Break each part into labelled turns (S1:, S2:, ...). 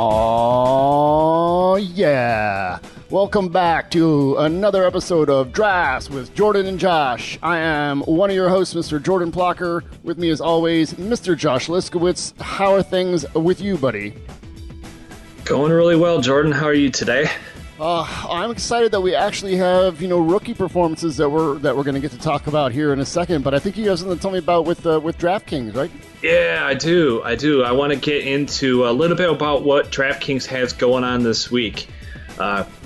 S1: Oh yeah. Welcome back to another episode of Drafts with Jordan and Josh. I am one of your hosts, Mr. Jordan Plocker. With me, as always, Mr. Josh Liskowitz. How are things with you, buddy?
S2: Going really well, Jordan. How are you today?
S1: I'm excited that we actually have, rookie performances that we're going to get to talk about here in a second. But I think you have something to tell me about with DraftKings, right?
S2: Yeah, I do. I want to get into a little bit about what DraftKings has going on this week.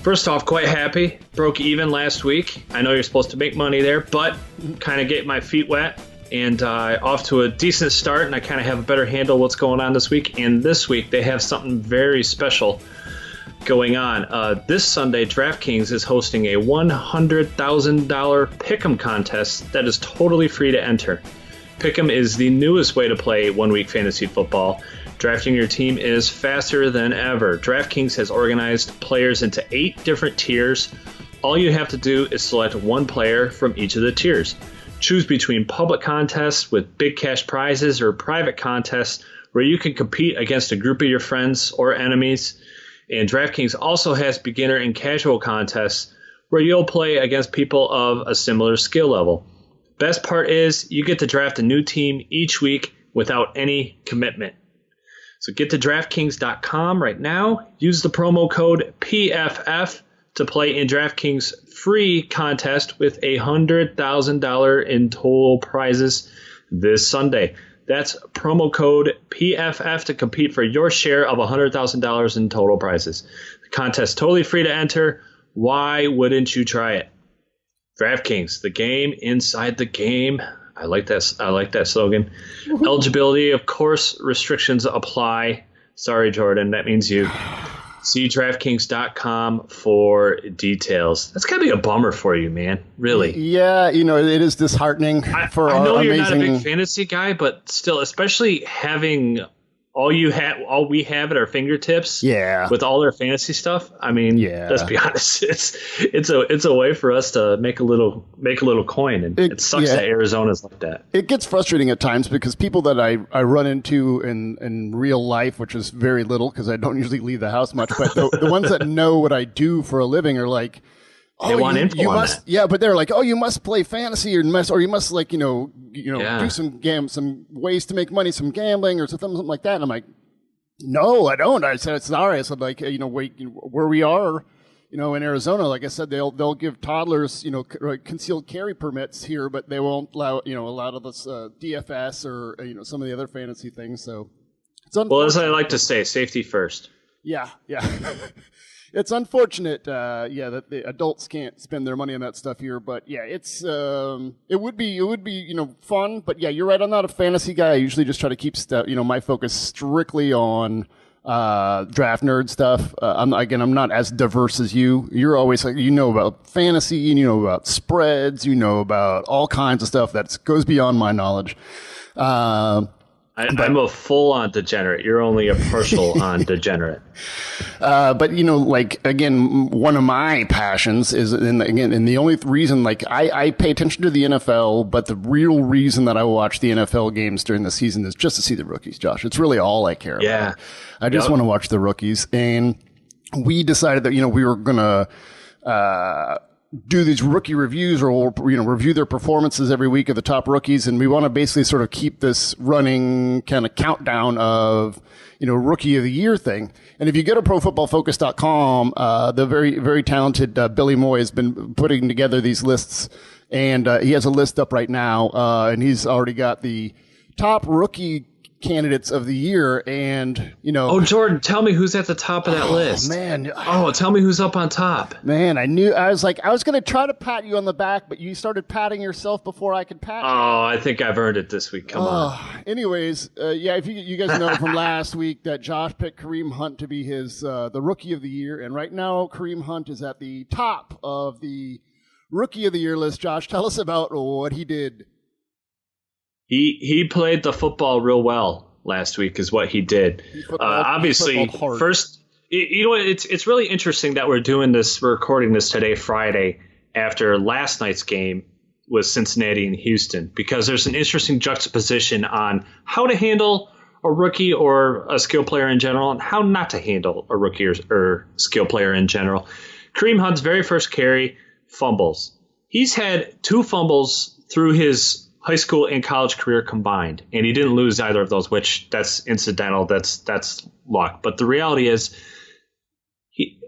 S2: First off, quite happy. Broke even last week. I know you're supposed to make money there, but kind of get my feet wet and off to a decent start, and I kind of have a better handle what's going on this week. And this week, they have something very special going on. This Sunday, DraftKings is hosting a $100,000 Pick'em contest that is totally free to enter. Pick'em is the newest way to play one-week fantasy football. Drafting your team is faster than ever. DraftKings has organized players into 8 different tiers. All you have to do is select one player from each of the tiers. Choose between public contests with big cash prizes or private contests where you can compete against a group of your friends or enemies. And DraftKings also has beginner and casual contests where you'll play against people of a similar skill level. Best part is you get to draft a new team each week without any commitment. So get to DraftKings.com right now. Use the promo code PFF to play in DraftKings free contest with $100,000 in total prizes this Sunday. That's promo code PFF to compete for your share of $100,000 in total prizes. The contest totally free to enter. Why wouldn't you try it? DraftKings, the game inside the game. I like that slogan. Eligibility, of course, restrictions apply. Sorry, Jordan, that means you. See DraftKings.com for details. That's got to be a bummer for you, man. Really.
S1: Yeah, it is disheartening.
S2: I know you're not a big fantasy guy, but still, especially having all we have at our fingertips.
S1: Yeah.
S2: With all their fantasy stuff. I mean, let's be honest. It's a way for us to make a little coin, and it sucks that Arizona's like that.
S1: It gets frustrating at times because people that I run into in real life, which is very little because I don't usually leave the house much, but the ones that know what I do for a living are like,
S2: they want info on that.
S1: Yeah, but they're like, oh, you must play fantasy or you must do some ways to make money, some gambling or something like that. And I'm like, no, I don't. I said, sorry. I said, like, wait, where we are, in Arizona, like I said, they'll give toddlers, concealed carry permits here, but they won't allow of this DFS or some of the other fantasy things. So it's unfortunate.
S2: Well, as I like to say, safety first.
S1: Yeah. It's unfortunate, that the adults can't spend their money on that stuff here. But yeah, it would be, fun. But yeah, you're right. I'm not a fantasy guy. I usually just try to keep my focus strictly on draft nerd stuff. I'm not as diverse as you. You're always like, about fantasy, about spreads, about all kinds of stuff that goes beyond my knowledge.
S2: I'm a full-on degenerate. You're only a partial on degenerate.
S1: But again, one of my passions is, and the only reason, I pay attention to the NFL, but the real reason that I watch the NFL games during the season is just to see the rookies, Josh. It's really all I care about. I just want to watch the rookies. And we decided that, we were going to, do these rookie reviews, or we'll review their performances every week of the top rookies, and we want to basically sort of keep this running kind of countdown of rookie of the year thing. And if you go to ProFootballFocus.com, the very very talented Billy Moy has been putting together these lists, and he has a list up right now, and he's already got the top rookie candidates of the year, and
S2: Oh, Jordan, tell me who's at the top of that list.
S1: Man.
S2: Tell me who's up on top.
S1: Man, I was going to try to pat you on the back, but you started patting yourself before I could pat you.
S2: Oh, I think I've earned it this week. Come on.
S1: Anyways, if you guys know from last week that Josh picked Kareem Hunt to be his the rookie of the year, and right now Kareem Hunt is at the top of the rookie of the year list. Josh, tell us about what he did.
S2: He played the football real well last week is what he did. Obviously, first, it's really interesting that we're recording this today, Friday, after last night's game was Cincinnati and Houston, because there's an interesting juxtaposition on how to handle a rookie or a skill player in general and how not to handle a rookie or skill player in general. Kareem Hunt's very first carry, fumbles. He's had 2 fumbles through his high school and college career combined, and he didn't lose either of those, which that's incidental. That's luck. But the reality is, he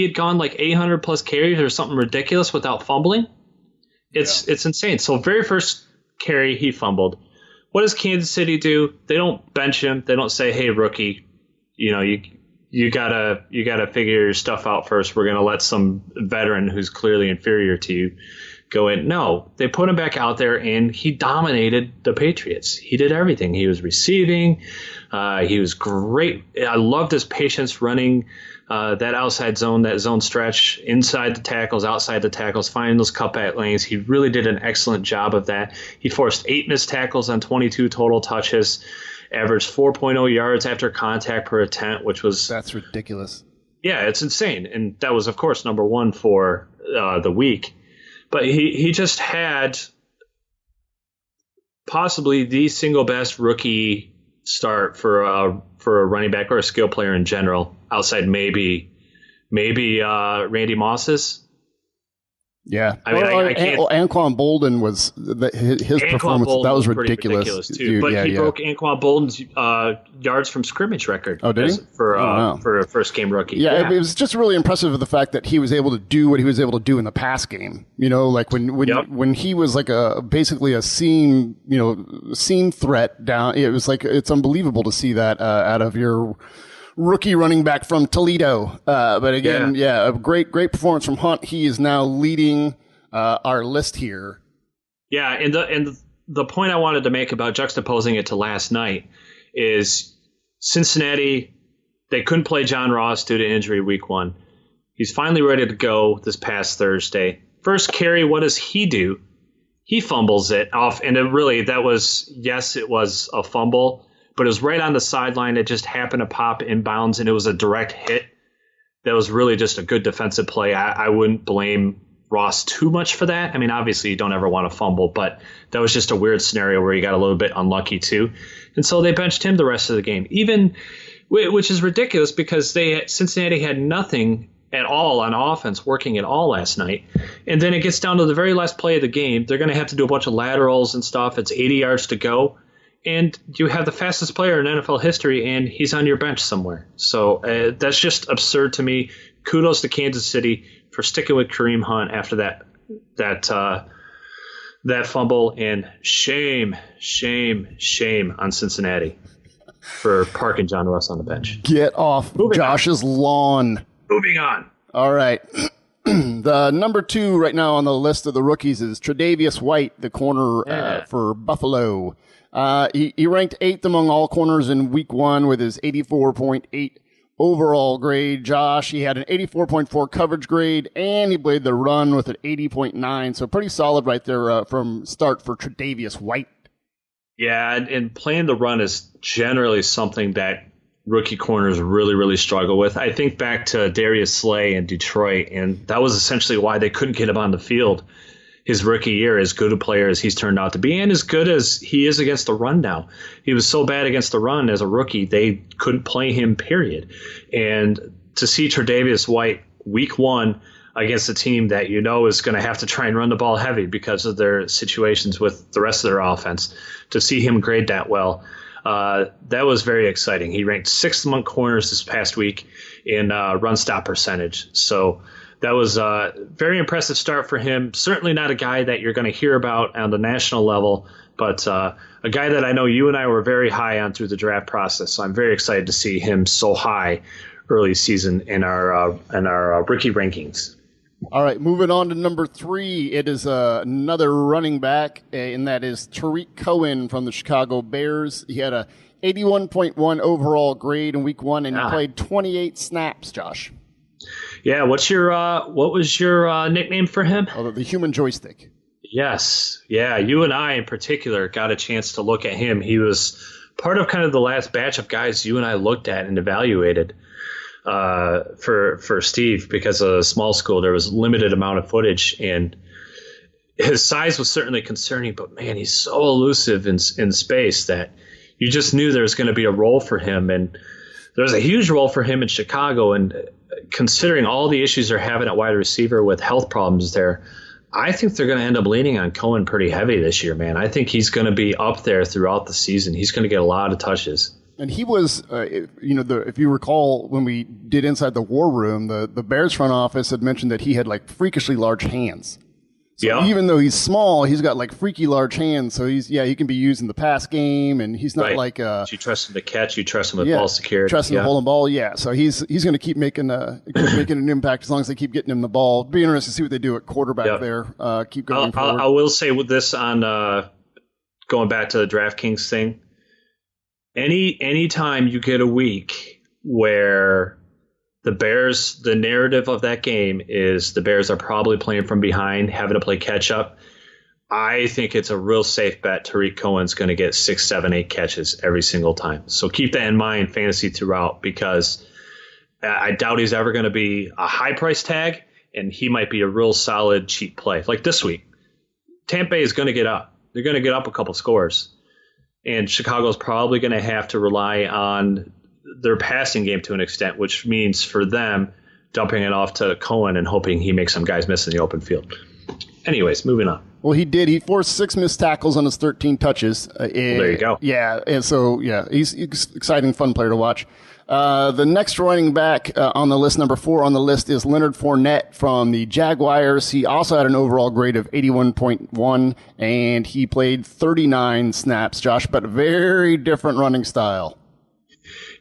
S2: had gone like 800 plus carries or something ridiculous without fumbling. It's insane. So very first carry, he fumbled. What does Kansas City do? They don't bench him. They don't say, "Hey, rookie, you gotta figure your stuff out first. We're gonna let some veteran who's clearly inferior to you go in." No, they put him back out there, and he dominated the Patriots. He did everything. He was receiving. He was great. I loved his patience running that outside zone, that zone stretch, inside the tackles, outside the tackles, finding those cutback lanes. He really did an excellent job of that. He forced 8 missed tackles on 22 total touches, averaged 4.0 yards after contact per attempt, which was...
S1: That's ridiculous.
S2: Yeah, it's insane. And that was, of course, number 1 for the week. But he just had possibly the single best rookie start for a running back or a skill player in general, outside maybe Randy Moss's.
S1: Yeah, I can't. Anquan Bolden was his performance. Bolden that was ridiculous
S2: too. Dude, but he broke Anquan Bolden's yards from scrimmage record.
S1: Oh, did he?
S2: For a first game rookie.
S1: Yeah, it was just really impressive with the fact that he was able to do what he was able to do in the pass game. Like when he was like basically a seam threat down. It was like it's unbelievable to see that out of your rookie running back from Toledo. But again, a great performance from Hunt. He is now leading our list here.
S2: Yeah, and the point I wanted to make about juxtaposing it to last night is Cincinnati, they couldn't play John Ross due to injury week 1. He's finally ready to go this past Thursday. First carry, what does he do? He fumbles it off, and it was a fumble, but it was right on the sideline. It just happened to pop inbounds, and it was a direct hit. That was really just a good defensive play. I wouldn't blame Ross too much for that. I mean, obviously you don't ever want to fumble, but that was just a weird scenario where he got a little bit unlucky too. And so they benched him the rest of the game, which is ridiculous because Cincinnati had nothing at all on offense working at all last night. And then it gets down to the very last play of the game. They're going to have to do a bunch of laterals and stuff. It's 80 yards to go. And you have the fastest player in NFL history, and he's on your bench somewhere. So that's just absurd to me. Kudos to Kansas City for sticking with Kareem Hunt after that fumble, and shame on Cincinnati for parking John Ross on the bench.
S1: Get off Josh's lawn.
S2: Moving on.
S1: All right. The number 2 right now on the list of the rookies is Tre'Davious White, the corner for Buffalo. He ranked 8th among all corners in week 1 with his 84.8 overall grade. Josh, he had an 84.4 coverage grade, and he played the run with an 80.9. So pretty solid right there from start for Tre'Davious White.
S2: Yeah, and playing the run is generally something that rookie corners really, really struggle with. I think back to Darius Slay in Detroit, and that was essentially why they couldn't get him on the field his rookie year, as good a player as he's turned out to be and as good as he is against the run now. He was so bad against the run as a rookie, they couldn't play him, period. And to see Tre'Davious White week 1 against a team that is going to have to try and run the ball heavy because of their situations with the rest of their offense, to see him grade that well, that was very exciting. He ranked 6th among corners this past week in run stop percentage. So that was a very impressive start for him. Certainly not a guy that you're going to hear about on the national level, but a guy that I know you and I were very high on through the draft process. So I'm very excited to see him so high early season in our rookie rankings.
S1: All right, moving on to number 3. It is another running back, and that is Tariq Cohen from the Chicago Bears. He had a 81.1 overall grade in week 1, and he played 28 snaps, Josh.
S2: Yeah, what was your nickname for him?
S1: Oh, the human joystick.
S2: Yes. Yeah, you and I in particular got a chance to look at him. He was part of kind of the last batch of guys you and I looked at and evaluated for Steve, because of small school. There was limited amount of footage, and his size was certainly concerning, but man, he's so elusive in space that you just knew there was going to be a role for him, and there's a huge role for him in Chicago. And considering all the issues they're having at wide receiver with health problems there, I think they're going to end up leaning on Cohen pretty heavy this year, man. I think he's going to be up there throughout the season. He's going to get a lot of touches.
S1: And he was, if you recall, when we did Inside the War Room, the Bears front office had mentioned that he had like freakishly large hands. So even though he's small, he's got like freaky large hands. So he can be used in the pass game, and he's not like
S2: you trust him to catch, you trust him with ball security,
S1: trust him to hold the ball. Yeah, so he's going to keep making an impact as long as they keep getting him the ball. It'll be interesting to see what they do at quarterback there. Keep going forward.
S2: I will say with this on going back to the DraftKings thing. Any time you get a week where the Bears, the narrative of that game is the Bears are probably playing from behind, having to play catch up, I think it's a real safe bet Tariq Cohen's going to get 6, 7, 8 catches every single time. So keep that in mind fantasy throughout, because I doubt he's ever going to be a high price tag, and he might be a real solid cheap play. Like this week, Tampa Bay is going to get up. They're going to get up a couple scores. And Chicago's probably going to have to rely on their passing game to an extent, which means for them dumping it off to Cohen and hoping he makes some guys miss in the open field. Anyways, moving on.
S1: Well, he did. He forced 6 missed tackles on his 13 touches.
S2: There you go.
S1: Yeah, and so, he's exciting, fun player to watch. The next running back on the list, number 4 on the list, is Leonard Fournette from the Jaguars. He also had an overall grade of 81.1, and he played 39 snaps, Josh, but a very different running style.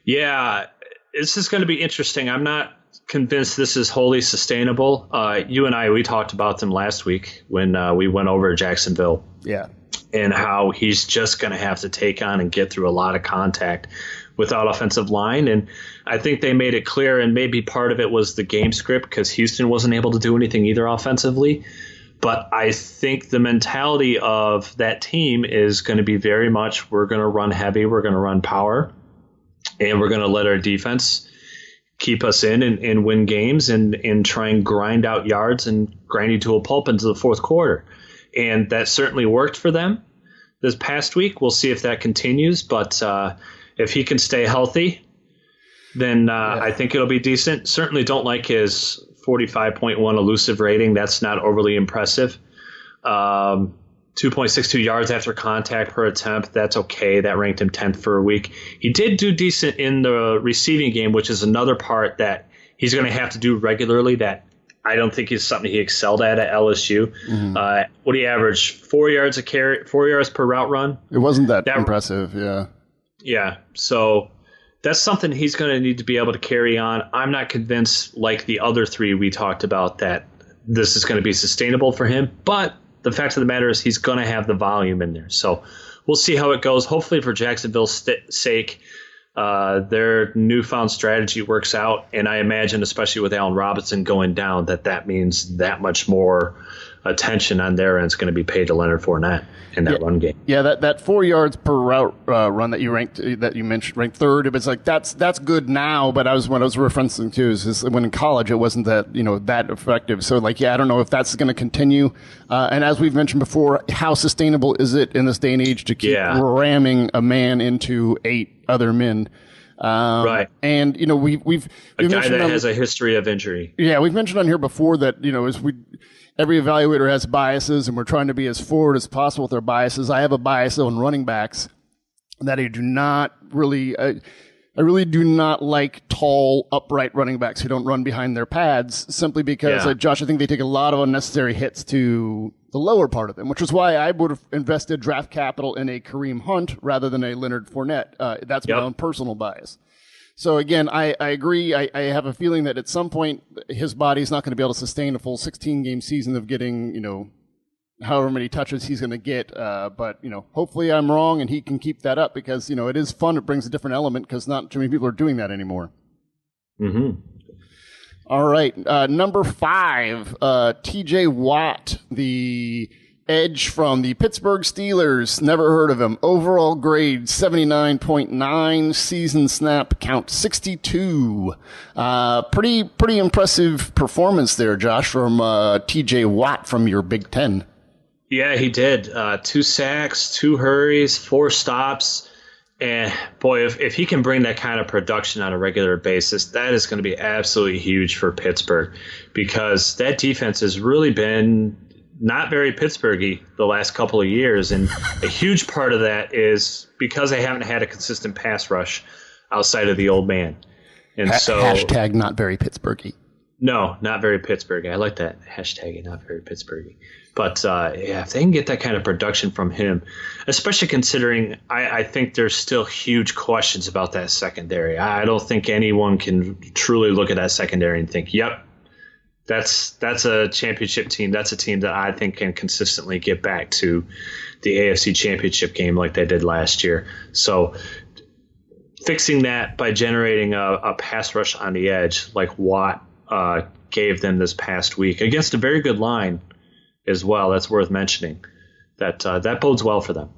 S2: Yeah, this is going to be interesting. I'm not convinced this is wholly sustainable. You and I, we talked about them last week when we went over Jacksonville.
S1: Yeah.
S2: And how he's just going to have to take on and get through a lot of contact without offensive line. And I think they made it clear, and maybe part of it was the game script because Houston wasn't able to do anything either offensively. But I think the mentality of that team is going to be very much, we're going to run heavy, we're going to run power, and we're going to let our defense keep us in and win games and try and grind out yards and grind you to a pulp into the fourth quarter. And that certainly worked for them this past week. We'll see if that continues. But if he can stay healthy, then I think it'll be decent. Certainly don't like his 45.1 elusive rating. That's not overly impressive. 2.62 yards after contact per attempt. That's okay. That ranked him 10th for a week. He did do decent in the receiving game, which is another part that he's going to have to do regularly that I don't think is something he excelled at LSU. Mm-hmm. What do you average? 4 yards a carry, 4 yards per route run?
S1: It wasn't that impressive, yeah.
S2: Yeah, so that's something he's going to need to be able to carry on. I'm not convinced, like the other 3 we talked about, that this is going to be sustainable for him. But the fact of the matter is he's going to have the volume in there. So we'll see how it goes. Hopefully for Jacksonville's sake, their newfound strategy works out. And I imagine, especially with Allen Robinson going down, that means that much more attention on their end is going to be paid to Leonard Fournette in that run game.
S1: Yeah, that 4 yards per route run that you mentioned ranked third. It was like that's good now, but what I was referencing to is when in college it wasn't that effective. So I don't know if that's going to continue. And as we've mentioned before, how sustainable is it in this day and age to keep ramming a man into 8 other men?
S2: Right.
S1: And we've
S2: a guy that has a history of injury.
S1: Yeah, we've mentioned on here before that every evaluator has biases, and we're trying to be as forward as possible with our biases. I have a bias on running backs that I do not really. I really do not like tall, upright running backs who don't run behind their pads, simply because, Josh, I think they take a lot of unnecessary hits to the lower part of them, which is why I would have invested draft capital in a Kareem Hunt rather than a Leonard Fournette. That's my own personal bias. So again, I agree. I have a feeling that at some point his body's not going to be able to sustain a full 16-game season of getting, however many touches he's going to get. But hopefully I'm wrong and he can keep that up because, it is fun. It brings a different element because not too many people are doing that anymore.
S2: Mm-hmm.
S1: All right. Number 5, TJ Watt, the edge from the Pittsburgh Steelers. Never heard of him. Overall grade 79.9. Season snap count 62. Pretty impressive performance there, Josh, from TJ Watt from your Big Ten.
S2: Yeah, he did. 2 sacks, 2 hurries, 4 stops. And boy, if he can bring that kind of production on a regular basis, that is going to be absolutely huge for Pittsburgh, because that defense has really been not very Pittsburghy the last couple of years. And a huge part of that is because they haven't had a consistent pass rush outside of the old man. And so
S1: hashtag not very Pittsburghy.
S2: No, not very Pittsburghy. I like that hashtag, not very Pittsburghy. But if they can get that kind of production from him, especially considering I think there's still huge questions about that secondary. I don't think anyone can truly look at that secondary and think, yep, that's a championship team. That's a team that I think can consistently get back to the AFC Championship game like they did last year. So fixing that by generating a pass rush on the edge like Watt gave them this past week against a very good line as well. That's worth mentioning. That bodes well for them.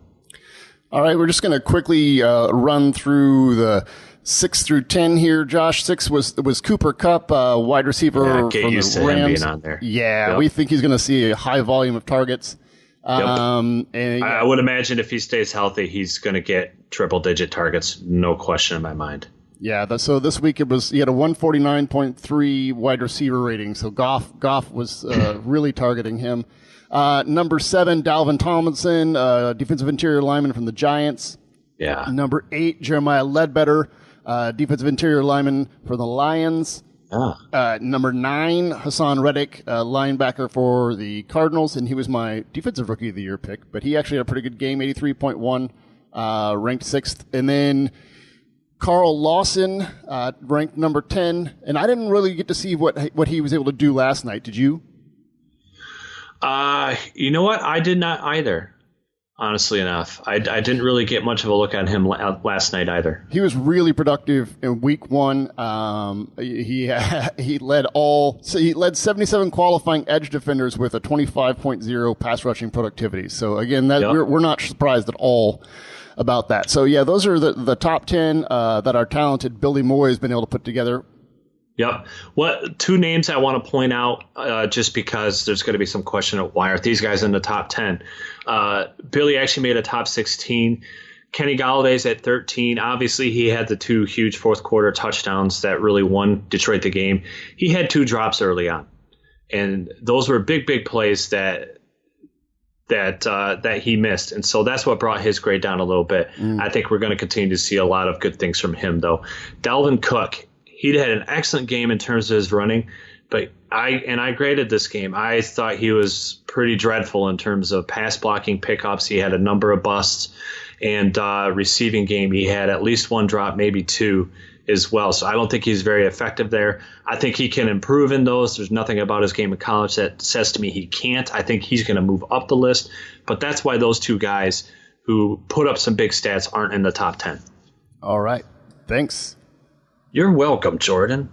S1: All right, we're just going to quickly run through the 6 through 10 here. Josh, 6 was Cooper Kupp, wide receiver from the Rams.
S2: Him being on there.
S1: Yeah, yep. We think he's going to see a high volume of targets.
S2: Yep. I would imagine if he stays healthy, he's going to get triple-digit targets, no question in my mind.
S1: Yeah, so this week he had a 149.3 wide receiver rating, so Goff was really targeting him. Number 7, Dalvin Tomlinson, defensive interior lineman from the Giants.
S2: Yeah.
S1: Number 8, Jeremiah Ledbetter, defensive interior lineman for the Lions. Number 9, Hassan Reddick, linebacker for the Cardinals, and he was my defensive rookie of the year pick, but he actually had a pretty good game, 83.1, ranked 6th. And then Carl Lawson, ranked number 10, and I didn't really get to see what he was able to do last night. Did you?
S2: You know what? I did not either. Honestly enough, I didn't really get much of a look at him last night either.
S1: He was really productive in week 1. He led 77 qualifying edge defenders with a 25.0 pass rushing productivity. So again, we're not surprised at all about that. So yeah, those are the top 10 that our talented Billy Moy has been able to put together.
S2: Yep. What 2 names I want to point out, just because there's going to be some question of why aren't these guys in the top 10? Billy actually made a top 16. Kenny Galladay's at 13. Obviously, he had the 2 huge fourth quarter touchdowns that really won Detroit the game. He had 2 drops early on, and those were big plays that he missed, and so that's what brought his grade down a little bit. I think we're going to continue to see a lot of good things from him, though. Dalvin Cook. He had an excellent game in terms of his running, but I graded this game. I thought he was pretty dreadful in terms of pass blocking pickups. He had a number of busts, and receiving game, he had at least 1 drop, maybe 2 as well. So I don't think he's very effective there. I think he can improve in those. There's nothing about his game in college that says to me he can't. I think he's going to move up the list, but that's why those 2 guys who put up some big stats aren't in the top 10.
S1: All right. Thanks.
S2: You're welcome, Jordan.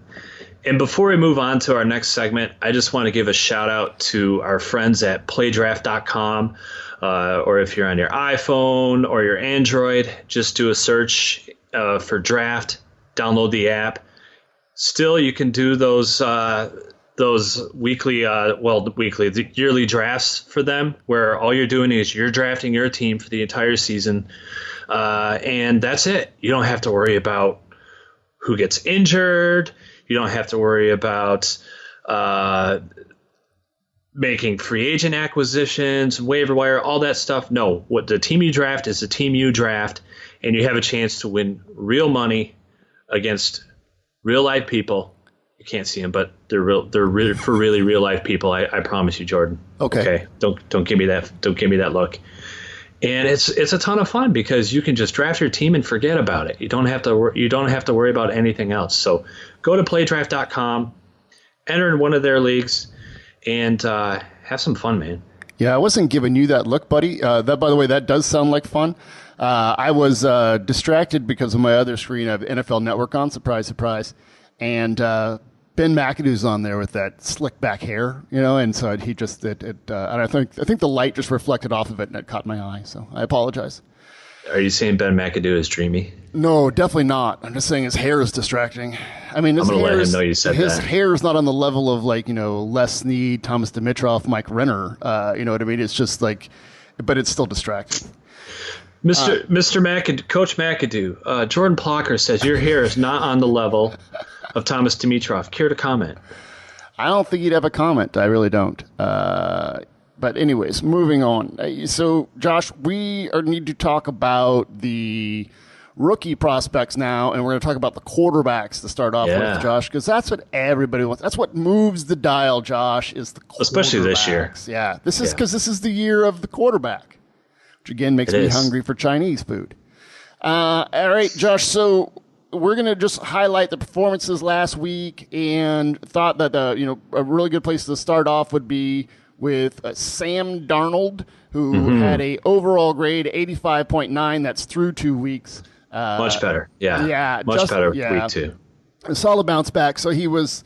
S2: And before we move on to our next segment, I just want to give a shout out to our friends at playdraft.com, or if you're on your iPhone or your Android, just do a search for draft, download the app. Still, you can do those the yearly drafts for them, where all you're doing is you're drafting your team for the entire season, and that's it. You don't have to worry about who gets injured. You don't have to worry about making free agent acquisitions, waiver wire, all that stuff. No, what the team you draft is the team you draft, and you have a chance to win real money against real life people. You can't see them, but they're real. They're for really real life people. I promise you, Jordan.
S1: Okay.
S2: Don't give me that. Don't give me that look. And it's a ton of fun because you can just draft your team and forget about it. You don't have to worry about anything else. So go to playdraft.com, enter in one of their leagues, and have some fun, man.
S1: Yeah, I wasn't giving you that look, buddy. That, by the way, that does sound like fun. I was distracted because of my other screen. I have NFL Network on. Surprise, surprise. And Ben McAdoo's on there with that slick back hair, and so he just and I think the light just reflected off of it and it caught my eye. So I apologize.
S2: Are you saying Ben McAdoo is dreamy?
S1: No, definitely not. I'm just saying his hair is distracting. I mean,
S2: I'm going to let him know you said
S1: his
S2: that. His
S1: hair is not on the level of Les Snead, Thomas Dimitroff, Mike Renner. You know what I mean? It's just but it's still distracting.
S2: Coach McAdoo, Jordan Plocker says your hair is not on the level of Thomas Dimitrov. Care to comment?
S1: I don't think he'd have a comment. I really don't. But anyways, moving on. So, Josh, we need to talk about the rookie prospects now, and we're going to talk about the quarterbacks to start off with, Josh, because that's what everybody wants. That's what moves the dial, Josh, is the quarterbacks.
S2: Especially this year.
S1: Yeah, this is because this is the year of the quarterback, which again makes me hungry for Chinese food. All right, Josh, so we're going to just highlight the performances last week and thought that a really good place to start off would be with Sam Darnold, who had a overall grade 85.9. That's through 2 weeks.
S2: Much better. Yeah. Much better week 2.
S1: A solid bounce back. So he was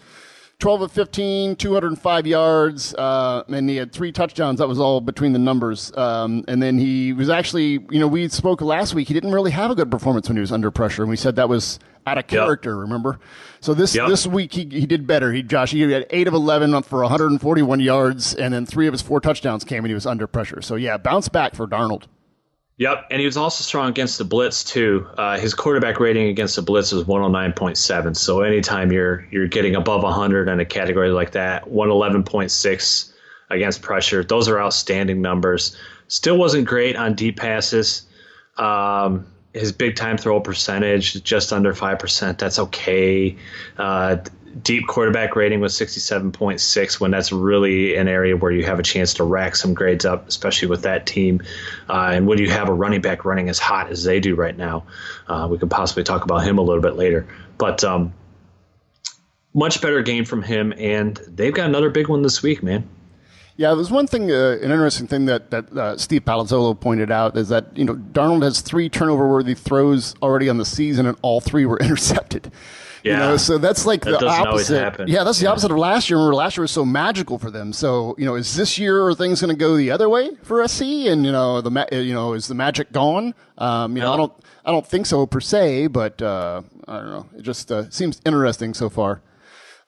S1: 12 of 15, 205 yards, and he had 3 touchdowns. That was all between the numbers. And then he was actually, we spoke last week. He didn't really have a good performance when he was under pressure, and we said that was out of character, remember? So this week he did better. He had 8 of 11 for 141 yards, and then 3 of his 4 touchdowns came when he was under pressure. So, bounce back for Darnold.
S2: Yep, and he was also strong against the blitz too. His quarterback rating against the blitz was 109.7. So anytime you're getting above 100 in a category like that, 111.6 against pressure, those are outstanding numbers. Still wasn't great on deep passes. His big time throw percentage just under 5%. That's okay. Deep quarterback rating was 67.6 when that's really an area where you have a chance to rack some grades up, especially with that team. And when you have a running back running as hot as they do right now, we could possibly talk about him a little bit later. But much better game from him, and they've got another big one this week, man.
S1: Yeah, there's one thing, an interesting thing that Steve Palazzolo pointed out is that, Darnold has 3 turnover-worthy throws already on the season, and all 3 were intercepted.
S2: Yeah.
S1: So that's like
S2: that
S1: the opposite.
S2: Always happen.
S1: Yeah, that's the opposite of last year. Remember, last year was so magical for them. So, is this year are things going to go the other way for SC? And is the magic gone? I don't think so per se, but I don't know. It just seems interesting so far.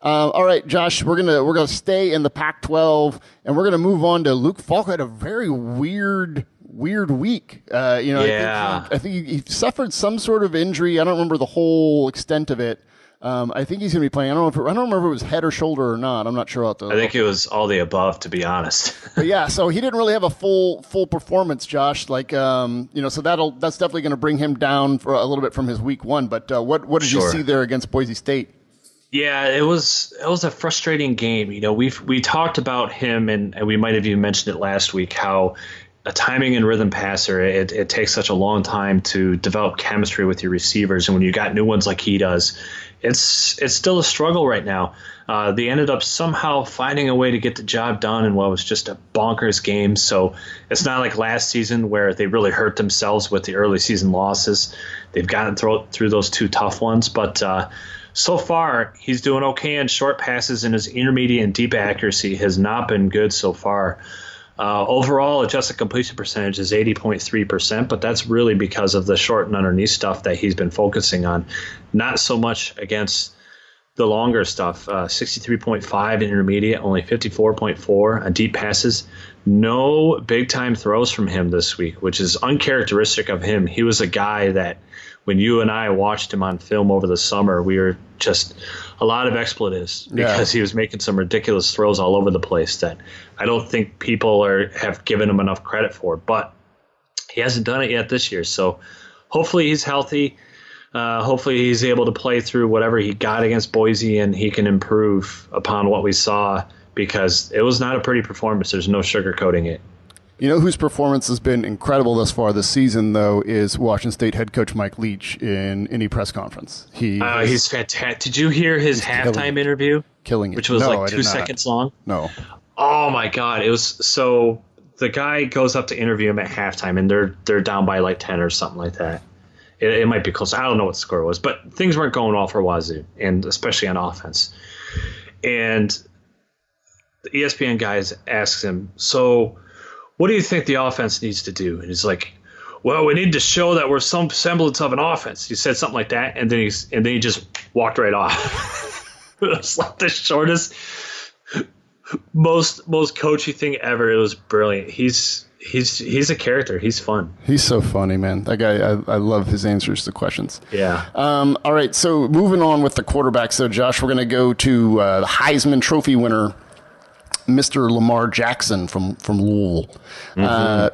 S1: All right, Josh, we're gonna stay in the Pac-12, and we're gonna move on to Luke Falk. Had a very weird week. I think he suffered some sort of injury. I don't remember the whole extent of it. I think he's going to be playing. I don't remember if it was head or shoulder or not. I'm not sure.
S2: I think it was all the above, to be honest.
S1: But yeah, so he didn't really have a full performance, Josh. So that's definitely going to bring him down for a little bit from his week 1. But what did you see there against Boise State?
S2: Yeah, it was a frustrating game. We talked about him, and we might have even mentioned it last week, how a timing and rhythm passer, it takes such a long time to develop chemistry with your receivers, and when you got new ones like he does, it's still a struggle right now. They ended up somehow finding a way to get the job done in what was just a bonkers game. So it's not like last season where they really hurt themselves with the early season losses. They've gotten through those 2 tough ones, but so far he's doing okay in short passes, and his intermediate and deep accuracy has not been good so far. Overall, adjusted completion percentage is 80.3%, but that's really because of the short and underneath stuff that he's been focusing on. Not so much against the longer stuff. 63.5 in intermediate, only 54.4 on deep passes. No big-time throws from him this week, which is uncharacteristic of him. He was a guy that when you and I watched him on film over the summer, we were just a lot of expletives because he was making some ridiculous throws all over the place that I don't think people have given him enough credit for. But he hasn't done it yet this year. So hopefully he's healthy. Hopefully he's able to play through whatever he got against Boise, and he can improve upon what we saw, because it was not a pretty performance. There's no sugarcoating it.
S1: Whose performance has been incredible thus far this season, though, is Washington State head coach Mike Leach in any press conference.
S2: He's fantastic. Did you hear his halftime interview?
S1: Killing it.
S2: Which was 2 seconds long?
S1: No.
S2: Oh, my God. It was so the guy goes up to interview him at halftime, and they're down by like 10 or something like that. It might be close. I don't know what the score was, but things weren't going well for Wazoo, and especially on offense. And the ESPN guys asks him, so what do you think the offense needs to do? And he's like, well, we need to show that we're some semblance of an offense. He said something like that, and then he just walked right off. It was like the shortest, most coachy thing ever. It was brilliant. He's He's a character. He's fun.
S1: He's so funny, man. That guy, I love his answers to questions.
S2: Yeah.
S1: All right, so moving on with the quarterbacks. So, Josh, we're going to go to the Heisman Trophy winner, Mr. Lamar Jackson from Louisville.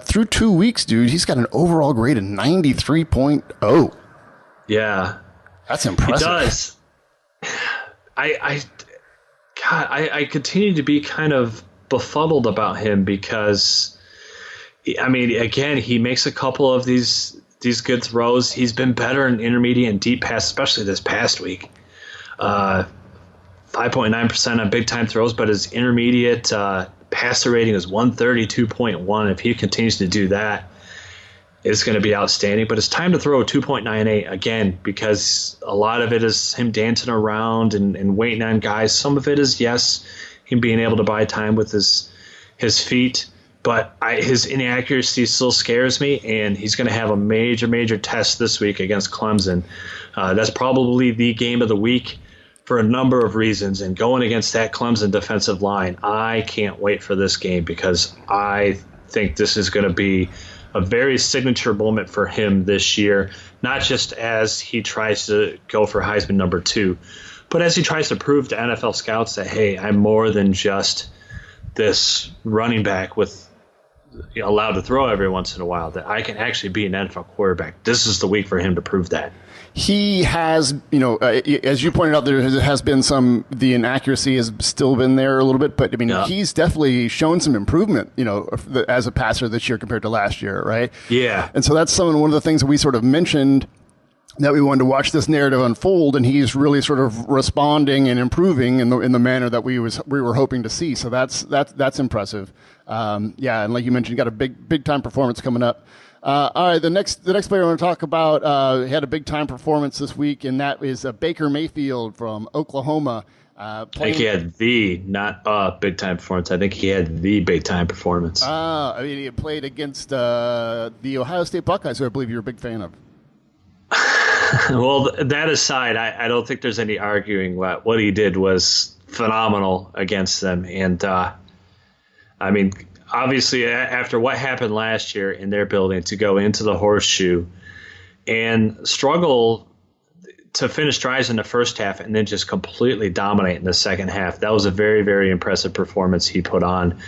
S1: Through 2 weeks, dude, he's got an overall grade of 93.0.
S2: Yeah.
S1: That's impressive.
S2: He does. I continue to be kind of befuddled about him because, I mean, again, he makes a couple of these good throws. He's been better in intermediate and deep pass, especially this past week. 5.9% on big-time throws, but his intermediate passer rating is 132.1. If he continues to do that, it's going to be outstanding. But it's time to throw a 2.98 again, because a lot of it is him dancing around and waiting on guys. Some of it is, yes, him being able to buy time with his feet. But his inaccuracy still scares me, and he's going to have a major, major test this week against Clemson. That's probably the game of the week for a number of reasons. And going against that Clemson defensive line, I can't wait for this game because I think this is going to be a very signature moment for him this year, not just as he tries to go for Heisman number 2, but as he tries to prove to NFL scouts that, hey, I'm more than just this running back with allowed to throw every once in a while, that I can actually be an NFL quarterback. This is the week for him to prove that.
S1: He has, as you pointed out, there has been the inaccuracy has still been there a little bit, but I mean, He's definitely shown some improvement, as a passer this year compared to last year, right?
S2: Yeah.
S1: And so that's one of the things that we sort of mentioned, that we wanted to watch this narrative unfold, and he's really sort of responding and improving in the manner that we were hoping to see. So that's impressive. And like you mentioned, you got a big time performance coming up. All right, the next player I want to talk about had a big time performance this week, and that is Baker Mayfield from Oklahoma.
S2: I think he had not a big time performance. I think he had the big time performance.
S1: He played against the Ohio State Buckeyes, who I believe you're a big fan of.
S2: Well, that aside, I don't think there's any arguing what he did was phenomenal against them. And, I mean, obviously, after what happened last year in their building, to go into the Horseshoe and struggle to finish drives in the first half and then just completely dominate in the second half, that was a very, very impressive performance he put on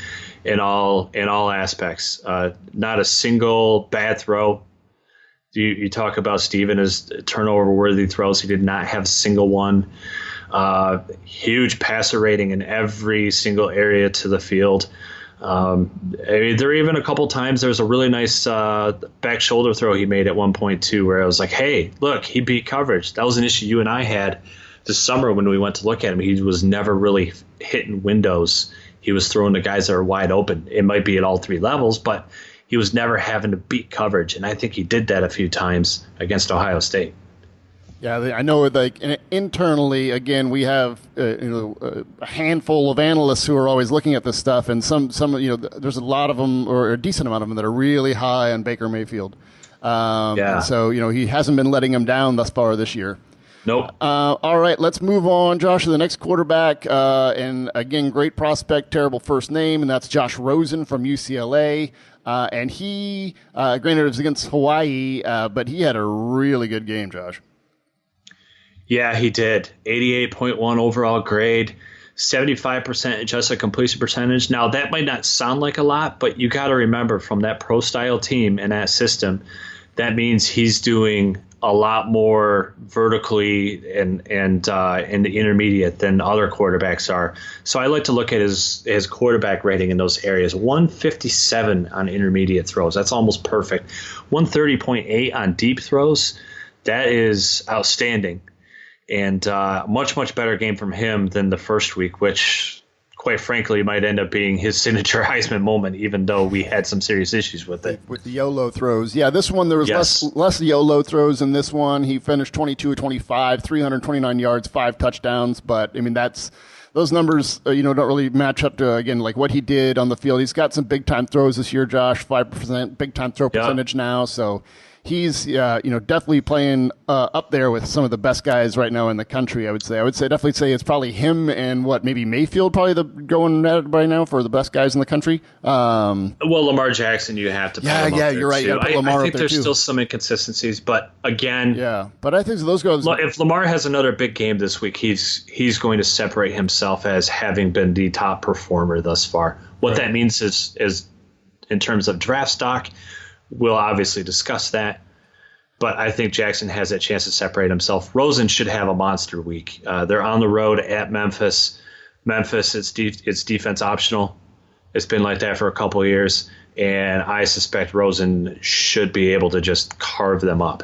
S2: in all aspects. Not a single bad throw. You talk about Steven as turnover-worthy throws. He did not have a single one. Huge passer rating in every single area to the field. I mean, there were even a couple times there was a really nice back shoulder throw he made at one point, too, where I was like, hey, look, he beat coverage. That was an issue you and I had this summer when we went to look at him. He was never really hitting windows. He was throwing to guys that are wide open. It might be at all three levels, but he was never having to beat coverage, and I think he did that a few times against Ohio State.
S1: Yeah, I know. Like internally, again, we have a handful of analysts who are always looking at this stuff, and some there's a lot of them, or a decent amount of them, that are really high on Baker Mayfield. And so he hasn't been letting them down thus far this year.
S2: Nope.
S1: All right, let's move on, Josh, to the next quarterback. And again, great prospect, terrible first name, and that's Josh Rosen from UCLA. And he, granted, it was against Hawaii, but he had a really good game, Josh.
S2: Yeah, he did. 88.1 overall grade, 75% adjusted completion percentage. Now, that might not sound like a lot, but you got to remember, from that pro-style team and that system, that means he's doing a lot more vertically and in the intermediate than other quarterbacks are. So I like to look at his quarterback rating in those areas. 157 on intermediate throws. That's almost perfect. 130.8 on deep throws. That is outstanding. And much, much better game from him than the first week, which, quite frankly, might end up being his signature Heisman moment, even though we had some serious issues with it.
S1: With the YOLO throws. Yeah, this one, there was less YOLO throws in this one. He finished 22 of 25, 329 yards, 5 touchdowns. But, I mean, those numbers, don't really match up to, again, like what he did on the field. He's got some big-time throws this year, Josh, 5% big-time throw percentage now. So he's definitely playing up there with some of the best guys right now in the country. I would definitely say it's probably him and maybe Mayfield, probably going at it right now for the best guys in the country.
S2: Well, Lamar Jackson, you have to put him up there
S1: you're right.
S2: too.
S1: You put Lamar
S2: I think
S1: up there
S2: there's still some inconsistencies, but again,
S1: but I think those guys.
S2: If Lamar has another big game this week, he's going to separate himself as having been the top performer thus far. What that means is in terms of draft stock, we'll obviously discuss that. But I think Jackson has that chance to separate himself. Rosen should have a monster week. They're on the road at Memphis. It's defense optional. It's been like that for a couple of years, and I suspect Rosen should be able to just carve them up.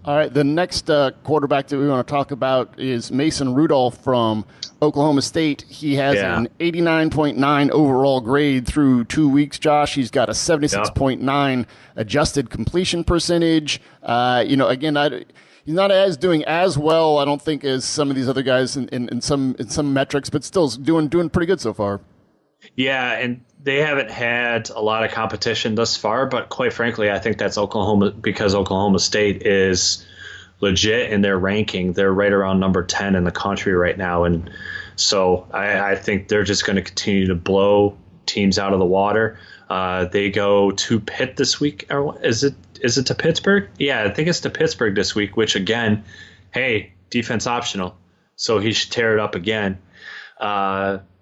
S1: All right, the next quarterback that we want to talk about is Mason Rudolph from Oklahoma State. He has an 89.9 overall grade through 2 weeks, Josh. He's got a 76.9 adjusted completion percentage. Again, he's not doing as well, I don't think, as some of these other guys in some metrics, but still doing pretty good so far.
S2: Yeah, and they haven't had a lot of competition thus far, but quite frankly, I think that's because Oklahoma State is legit in their ranking. They're right around number 10 in the country right now, and so I think they're just going to continue to blow teams out of the water. They go to Pitt this week. Or is it to Pittsburgh? Yeah, I think it's to Pittsburgh this week, which again, hey, defense optional, so he should tear it up again.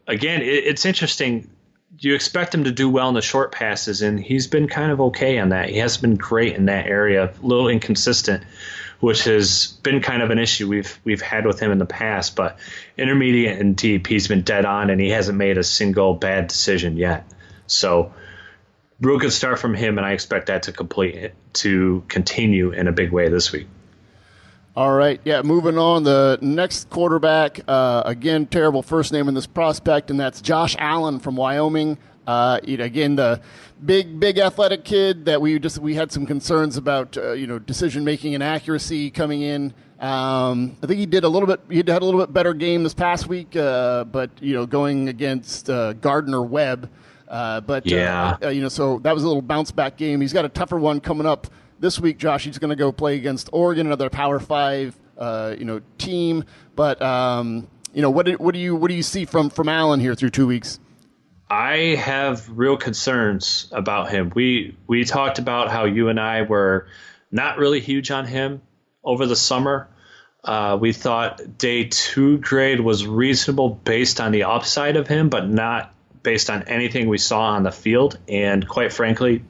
S2: Again, it's interesting. You expect him to do well in the short passes, and he's been kind of okay on that. He hasn't been great in that area, a little inconsistent, which has been kind of an issue we've had with him in the past. But intermediate and deep, he's been dead on, and he hasn't made a single bad decision yet. So real good start from him, and I expect that to continue in a big way this week.
S1: All right, moving on. The next quarterback, again, terrible first name in this prospect, and that's Josh Allen from Wyoming. Again, the big athletic kid that we had some concerns about, decision making and accuracy coming in. I think he had a little bit better game this past week, but going against Gardner Webb. So that was a little bounce back game. He's got a tougher one coming up this week, Josh. He's going to go play against Oregon, another Power 5, team. But what do you see from Allen here through 2 weeks?
S2: I have real concerns about him. We talked about how you and I were not really huge on him over the summer. We thought day 2 grade was reasonable based on the upside of him, but not based on anything we saw on the field. And quite frankly,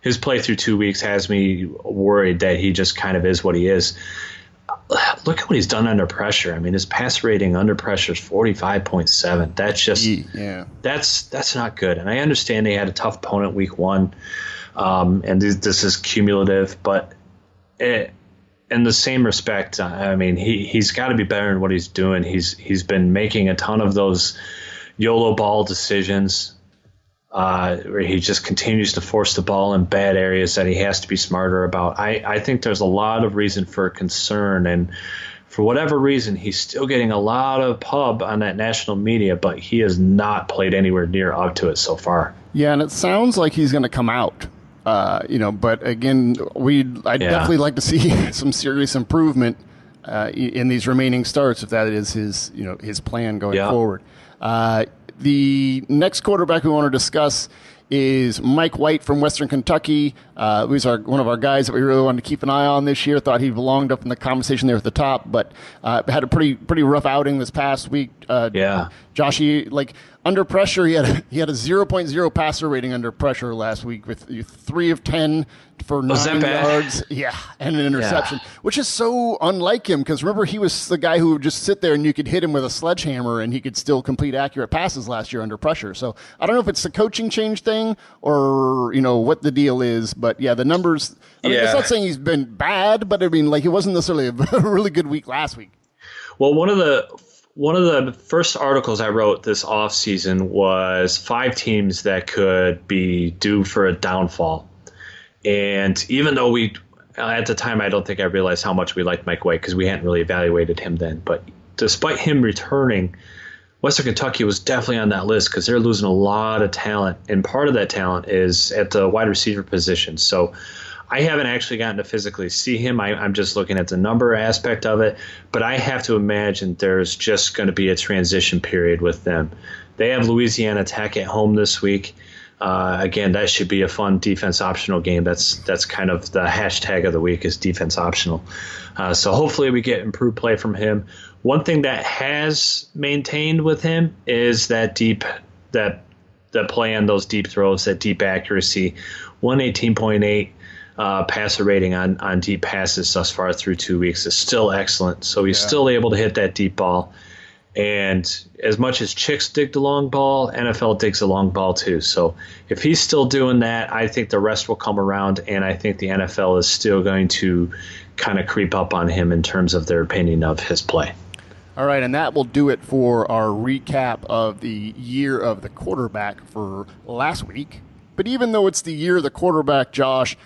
S2: his play through 2 weeks has me worried that he just kind of is what he is. Look at what he's done under pressure. I mean, his pass rating under pressure is 45.7. That's just that's not good. And I understand they had a tough opponent week 1, and this is cumulative. But in the same respect, I mean, he's got to be better in what he's doing. He's been making a ton of those YOLO ball decisions. Where he just continues to force the ball in bad areas that he has to be smarter about. I think there's a lot of reason for concern, and for whatever reason, he's still getting a lot of pub on that national media, but he has not played anywhere near up to it so far.
S1: Yeah, and it sounds like he's going to come out. But again, I'd definitely like to see some serious improvement in these remaining starts, if that is his plan going forward. The next quarterback we want to discuss is Mike White from Western Kentucky. He's one of our guys that we really wanted to keep an eye on this year. Thought he belonged up in the conversation there at the top, but had a pretty rough outing this past week. Josh, under pressure, he had a 0.0 passer rating under pressure last week with 3 of 10 for 9 yards. Yeah, and an interception, which is so unlike him, because remember, he was the guy who would just sit there and you could hit him with a sledgehammer and he could still complete accurate passes last year under pressure. So I don't know if it's the coaching change thing or, what the deal is, but the numbers, it's not saying he's been bad, but I mean, it wasn't necessarily a really good week last week.
S2: Well, one of the first articles I wrote this offseason was 5 teams that could be due for a downfall. And even though at the time, I don't think I realized how much we liked Mike White because we hadn't really evaluated him then. But despite him returning, Western Kentucky was definitely on that list because they're losing a lot of talent, and part of that talent is at the wide receiver position. So I haven't actually gotten to physically see him. I'm just looking at the number aspect of it, but I have to imagine there's just going to be a transition period with them. They have Louisiana Tech at home this week. Again, that should be a fun defense optional game. That's kind of the hashtag of the week is defense optional. So hopefully we get improved play from him. One thing that has maintained with him is that play on those deep throws, that deep accuracy, 118.8 passer rating on deep passes thus far through 2 weeks is still excellent. So he's still able to hit that deep ball. And as much as Chicks dig the long ball, NFL digs the long ball too. So if he's still doing that, I think the rest will come around, and I think the NFL is still going to kind of creep up on him in terms of their opinion of his play.
S1: All right, and that will do it for our recap of the year of the quarterback for last week. But even though it's the year of the quarterback, Josh,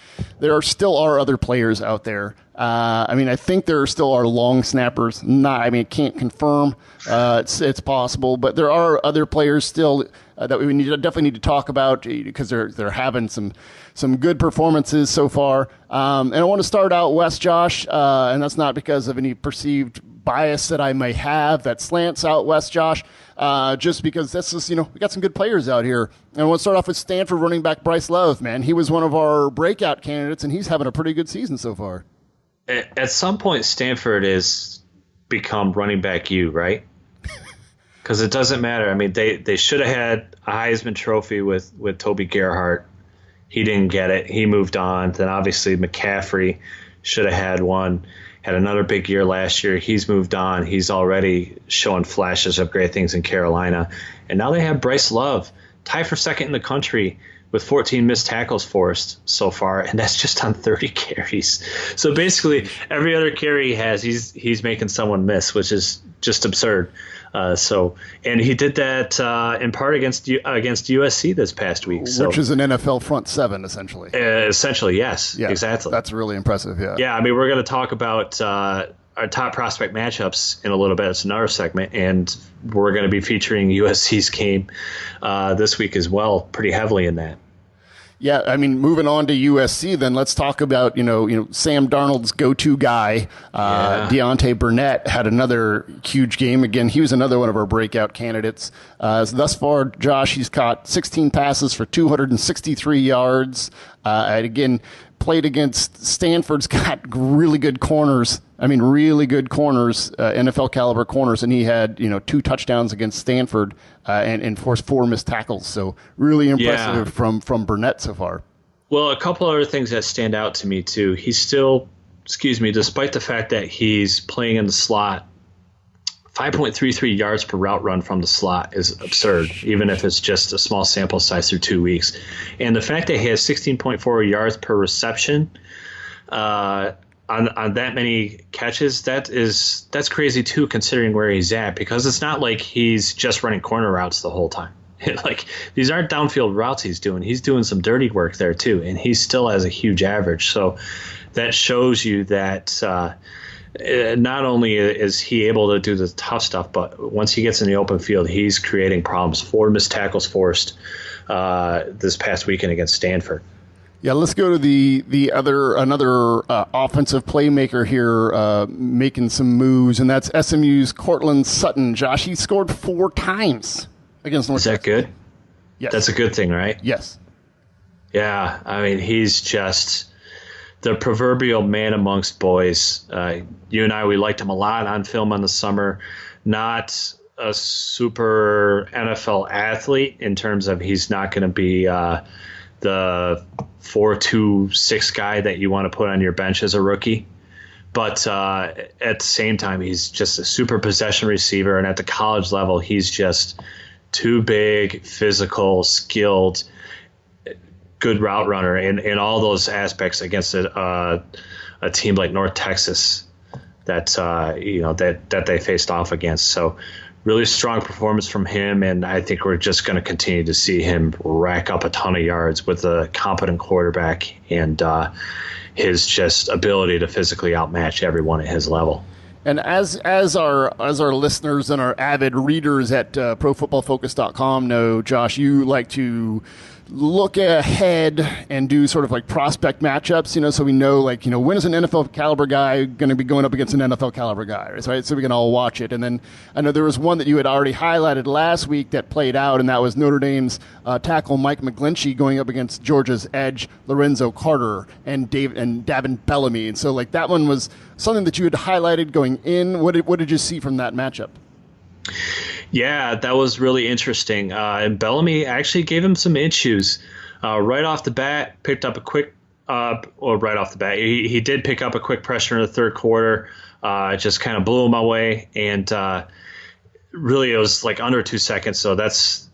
S1: there still are other players out there. I think there still are long snappers. Can't confirm. It's possible, but there are other players still that we definitely need to talk about because they're having some good performances so far. And I want to start out west, Josh, and that's not because of any perceived bias that I may have that slants out west, Josh. Just because this is, we got some good players out here. And I want to start off with Stanford running back Bryce Love, man. He was one of our breakout candidates, and he's having a pretty good season so far.
S2: At some point, Stanford has become running back U, right? Because it doesn't matter. I mean, they should have had a Heisman Trophy with Toby Gerhart. He didn't get it. He moved on. Then obviously McCaffrey should have had one. Had another big year last year. He's moved on. He's already showing flashes of great things in Carolina. And now they have Bryce Love, tied for second in the country with 14 missed tackles forced so far, and that's just on 30 carries. So basically, every other carry he has, he's making someone miss, which is just absurd. And he did that in part against USC this past week,
S1: which is an NFL front seven, essentially.
S2: Essentially, yes, exactly.
S1: That's really impressive. Yeah.
S2: Yeah, I mean, we're going to talk about our top prospect matchups in a little bit. It's another segment, and we're going to be featuring USC's game this week as well, pretty heavily in that.
S1: Yeah, I mean, moving on to USC, then let's talk about Sam Darnold's go-to guy, Deontay Burnett had another huge game. Again, he was another one of our breakout candidates. Thus far, Josh, he's caught 16 passes for 263 yards. And again, played against Stanford's got really good corners. NFL caliber corners, and he had 2 touchdowns against Stanford and forced 4 missed tackles. So really impressive from Burnett so far.
S2: Well, a couple other things that stand out to me too. He's still, despite the fact that he's playing in the slot, 5.33 yards per route run from the slot is absurd, even if it's just a small sample size through 2 weeks. And the fact that he has 16.4 yards per reception on that many catches, that's crazy too, considering where he's at, because it's not like he's just running corner routes the whole time. Like, these aren't downfield routes he's doing some dirty work there too, and he still has a huge average. So that shows you that not only is he able to do the tough stuff, but once he gets in the open field, he's creating problems. 4 missed tackles forced this past weekend against Stanford.
S1: Yeah, let's go to another offensive playmaker here making some moves, and that's SMU's Cortland Sutton. Josh, he scored 4 times against North Texas.
S2: Is that good?
S1: Yes.
S2: That's a good thing, right?
S1: Yes.
S2: Yeah, I mean, he's just the proverbial man amongst boys. You and I, we liked him a lot on film in the summer. Not a super NFL athlete in terms of he's not going to be the 4-2-6 guy that you want to put on your bench as a rookie. But at the same time, he's just a super possession receiver. And at the college level, he's just too big, physical, skilled, good route runner in all those aspects against a team like North Texas that they faced off against. So really strong performance from him, and I think we're just going to continue to see him rack up a ton of yards with a competent quarterback and his just ability to physically outmatch everyone at his level.
S1: And as our listeners and our avid readers at ProFootballFocus.com know, Josh, you like to look ahead and do sort of like prospect matchups, so we know, when is an NFL caliber guy going to be going up against an NFL caliber guy, right? So we can all watch it. And then I know there was one that you had already highlighted last week that played out, and that was Notre Dame's tackle Mike McGlinchey going up against Georgia's edge Lorenzo Carter and Davin Bellamy. And so that one was something that you had highlighted going in. What did you see from that matchup?
S2: Yeah, that was really interesting. And Bellamy actually gave him some issues. Right off the bat, picked up a quick right off the bat, he did pick up a quick pressure in the third quarter. Just kind of blew him away, and really it was under 2 seconds. So that's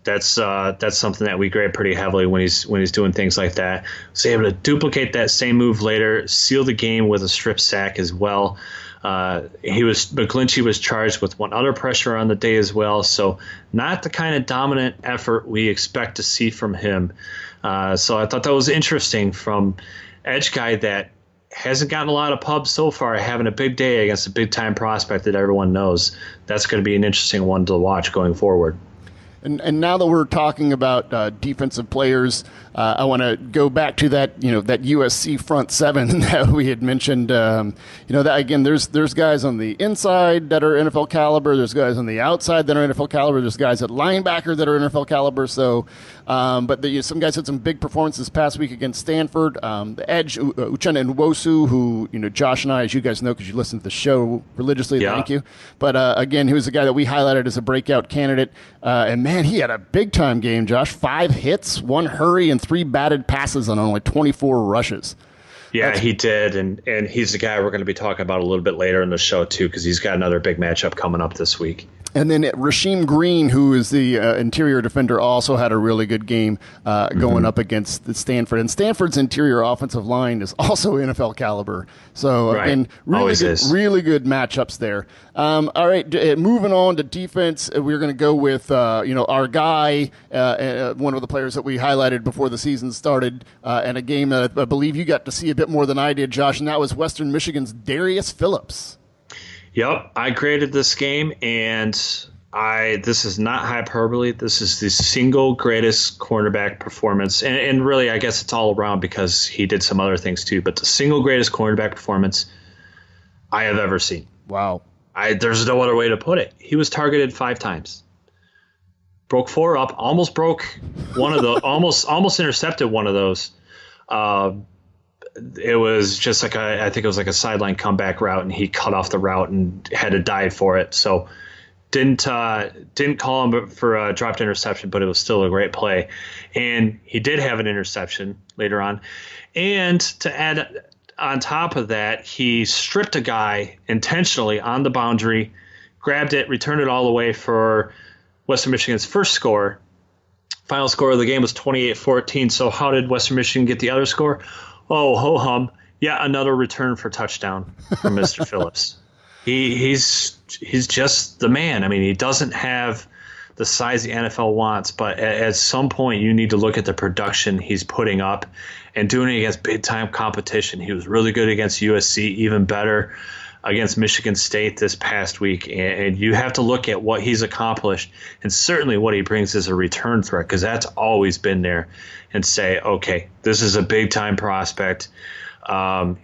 S2: something that we grade pretty heavily when he's doing things like that. Was able to duplicate that same move later, seal the game with a strip sack as well. McGlinchey was charged with one other pressure on the day as well, so not the kind of dominant effort we expect to see from him. So I thought that was interesting from edge guy that hasn't gotten a lot of pubs so far, having a big day against a big-time prospect that everyone knows. That's going to be an interesting one to watch going forward.
S1: And now that we're talking about defensive players, I want to go back to that that USC front seven that we had mentioned. That again, there's guys on the inside that are NFL caliber. There's guys on the outside that are NFL caliber. There's guys at linebacker that are NFL caliber. So, but some guys had some big performances this past week against Stanford. The edge Uchenna Nwosu, who Josh and I, as you guys know, because you listen to the show religiously. Yeah. Thank you. But again, he was the guy that we highlighted as a breakout candidate. And man, he had a big-time game, Josh. 5 hits, 1 hurry, and 3 batted passes on only 24 rushes.
S2: Yeah, he did, and he's the guy we're going to be talking about a little bit later in the show, too, because he's got another big matchup coming up this week.
S1: And then Rasheem Green, who is the interior defender, also had a really good game going up against the Stanford. And Stanford's interior offensive line is also NFL caliber. So, again, really good matchups there. All right, moving on to defense, we're going to go with, our guy, one of the players that we highlighted before the season started, and a game that I believe you got to see a bit more than I did, Josh, and that was Western Michigan's Darius Phillips.
S2: Yep, I graded this game, and this is not hyperbole. This is the single greatest cornerback performance, and really, I guess it's all around because he did some other things too. But the single greatest cornerback performance I have ever seen.
S1: Wow.
S2: There's no other way to put it. He was targeted 5 times, broke 4 up, almost broke one of the, almost intercepted one of those. It was just I think it was like a sideline comeback route, and he cut off the route and had to dive for it. So didn't call him for a dropped interception, but it was still a great play. And he did have an interception later on. And to add on top of that, he stripped a guy intentionally on the boundary, grabbed it, returned it all the way for Western Michigan's first score. Final score of the game was 28-14. So how did Western Michigan get the other score? Oh, ho-hum. Yeah, another return for touchdown from Mr. Phillips. He's just the man. I mean, he doesn't have the size the NFL wants, but at some point you need to look at the production he's putting up and doing it against big-time competition. He was really good against USC, even better against Michigan State this past week. And you have to look at what he's accomplished and certainly what he brings as a return threat, because that's always been there, and say, okay, this is a big-time prospect.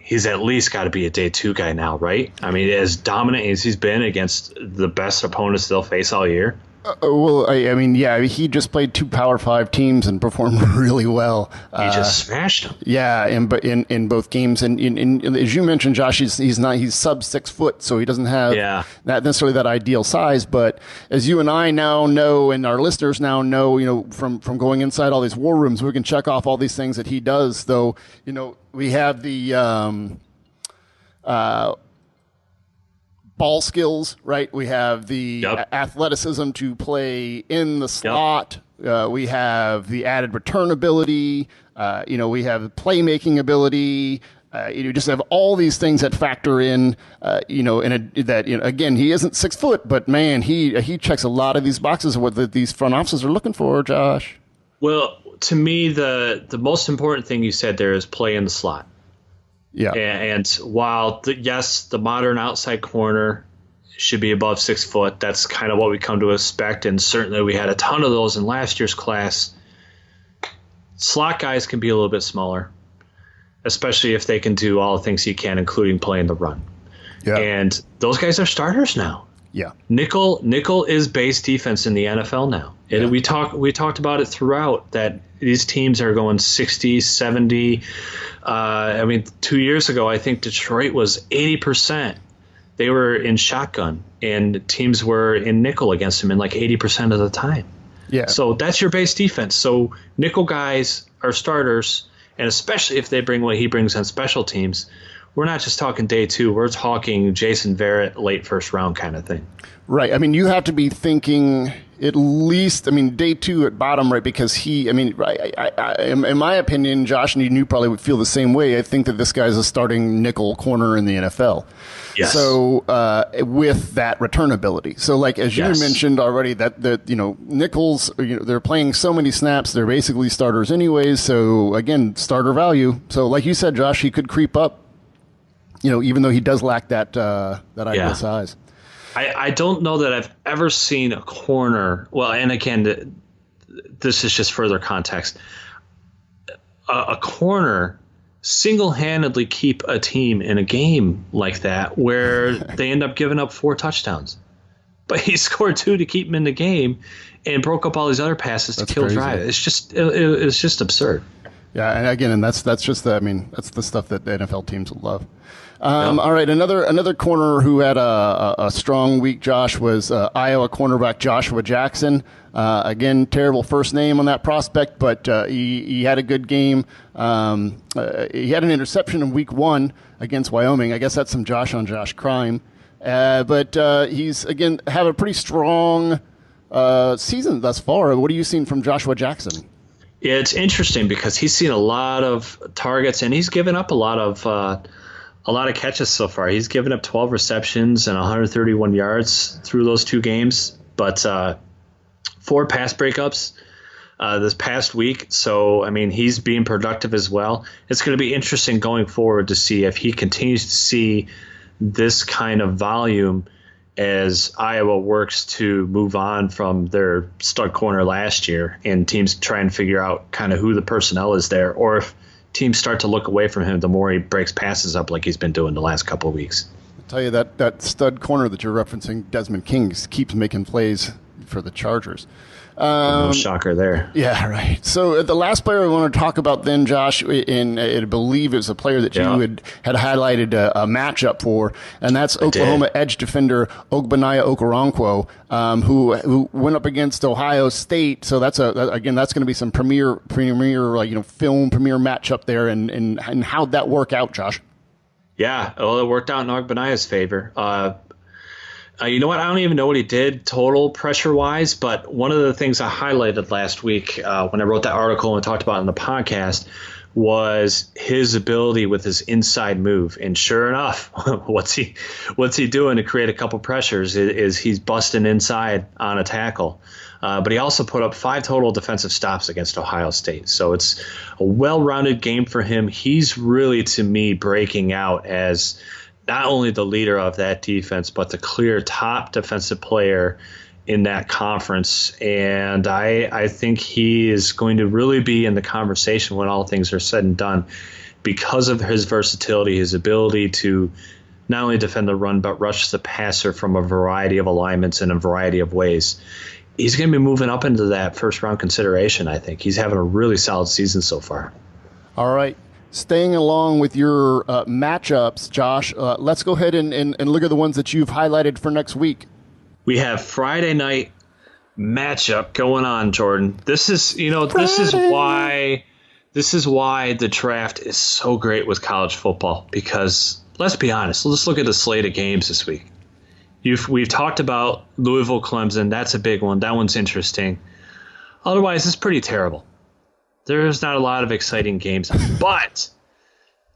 S2: He's at least got to be a day 2 guy now, right? I mean, as dominant as he's been against the best opponents they'll face all year.
S1: He just played 2 Power 5 teams and performed really well.
S2: He just smashed them.
S1: Yeah, in both games, and as you mentioned, Josh, he's sub 6 foot, so he doesn't have not necessarily that ideal size. But as you and I now know, and our listeners now know, from going inside all these war rooms, we can check off all these things that he does. Though, we have the ball skills, right? We have the athleticism to play in the slot. We have the added return ability. We have playmaking ability. You just have all these things that factor in. Again, he isn't 6 foot, but man, he checks a lot of these boxes of what these front offices are looking for, Josh.
S2: Well, to me, the most important thing you said there is play in the slot. Yeah, and while the modern outside corner should be above 6 foot. That's kind of what we come to expect, and certainly we had a ton of those in last year's class. Slot guys can be a little bit smaller, especially if they can do all the things he can, including playing the run.
S1: Yeah.
S2: And those guys are starters now.
S1: Yeah.
S2: Nickel is base defense in the NFL now. Yeah. We talked about it throughout, that these teams are going 60, 70. 2 years ago, I think Detroit was 80%. They were in shotgun, and teams were in nickel against them in like 80% of the time.
S1: Yeah.
S2: So that's your base defense. So nickel guys are starters, and especially if they bring what he brings on special teams, we're not just talking day 2. We're talking Jason Verrett, late first round kind of thing.
S1: Right. I mean, you have to be thinking at least, day 2 at bottom, right? Because in my opinion, Josh, and you probably would feel the same way. I think that this guy's a starting nickel corner in the NFL.
S2: Yes.
S1: So with that return ability. So like, as you mentioned already, that nickels, they're playing so many snaps, they're basically starters anyways. So again, starter value. So like you said, Josh, he could creep up, even though he does lack that ideal size.
S2: I don't know that I've ever seen a corner. Well, and again, this is just further context. A corner single-handedly keep a team in a game like that where they end up giving up 4 touchdowns. But he scored 2 to keep them in the game and broke up all these other passes to kill drive. It's just absurd.
S1: Yeah, and again, that's just that's the stuff that the NFL teams will love. All right, another corner who had a strong week, Josh, was Iowa cornerback Joshua Jackson. Again, terrible first name on that prospect, but he had a good game. He had an interception in week 1 against Wyoming. I guess that's some Josh on Josh crime. But he's, again, have a pretty strong season thus far. What are you seeing from Joshua Jackson?
S2: Yeah, it's interesting because he's seen a lot of targets and he's given up a lot of catches so far. He's given up 12 receptions and 131 yards through those 2 games, but 4 pass breakups this past week. So, he's being productive as well. It's going to be interesting going forward to see if he continues to see this kind of volume as Iowa works to move on from their stud corner last year and teams try and figure out kind of who the personnel is there, or if teams start to look away from him the more he breaks passes up like he's been doing the last couple of weeks.
S1: I'll tell you that stud corner that you're referencing, Desmond King, keeps making plays for the Chargers.
S2: No shocker there.
S1: Yeah, right. So the last player I want to talk about then, Josh, and I believe it was a player that you had highlighted a matchup for, and that's Oklahoma edge defender Ogbonnia Okoronkwo, who went up against Ohio State. So that's going to be some premier film premier matchup there, and how'd that work out, Josh?
S2: Yeah, well, it worked out in Ogbonnia's favor. You know what? I don't even know what he did total pressure-wise, but one of the things I highlighted last week when I wrote that article and talked about it in the podcast was his ability with his inside move. And sure enough, what's he doing to create a couple pressures is he's busting inside on a tackle. But he also put up 5 total defensive stops against Ohio State. So it's a well-rounded game for him. He's really, to me, breaking out as not only the leader of that defense, but the clear top defensive player in that conference. And I think he is going to really be in the conversation when all things are said and done because of his versatility, his ability to not only defend the run, but rush the passer from a variety of alignments in a variety of ways. He's going to be moving up into that first-round consideration, I think. He's having a really solid season so far.
S1: All right. Staying along with your matchups, Josh, let's go ahead and look at the ones that you've highlighted for next week.
S2: We have Friday night matchup going on, Jordan. This is why the draft is so great with college football, because let's be honest, let's look at the slate of games this week. We've talked about Louisville, Clemson. That's a big one. That one's interesting. Otherwise, it's pretty terrible. There's not a lot of exciting games, but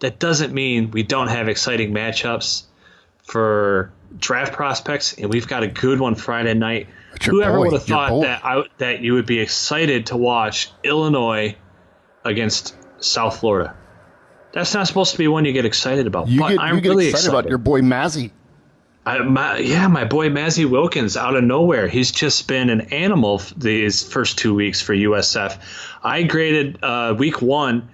S2: that doesn't mean we don't have exciting matchups for draft prospects, and we've got a good one Friday night. Whoever would have thought that you would be excited to watch Illinois against South Florida? That's not supposed to be one you get excited about.
S1: I'm really excited about your boy Mazzy.
S2: My boy Mazzy Wilkins out of nowhere. He's just been an animal these first 2 weeks for USF. I graded week 1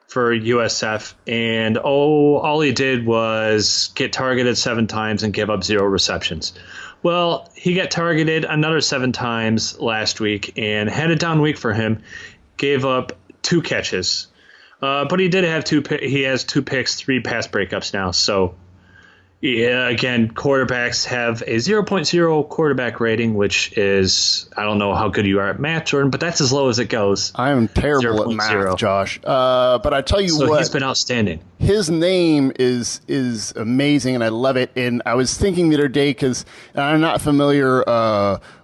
S2: for USF, and all he did was get targeted 7 times and give up 0 receptions. Well, he got targeted another 7 times last week and had a down week for him. Gave up 2 catches, but he did have 2. He has 2 picks, 3 pass breakups now. So. Yeah, again, quarterbacks have a 0.0 quarterback rating, which is, I don't know how good you are at math, Jordan, but that's as low as it goes.
S1: I am terrible at math, Josh. But I tell you what.
S2: So he's been outstanding.
S1: His name is amazing, and I love it. And I was thinking the other day, because I'm not familiar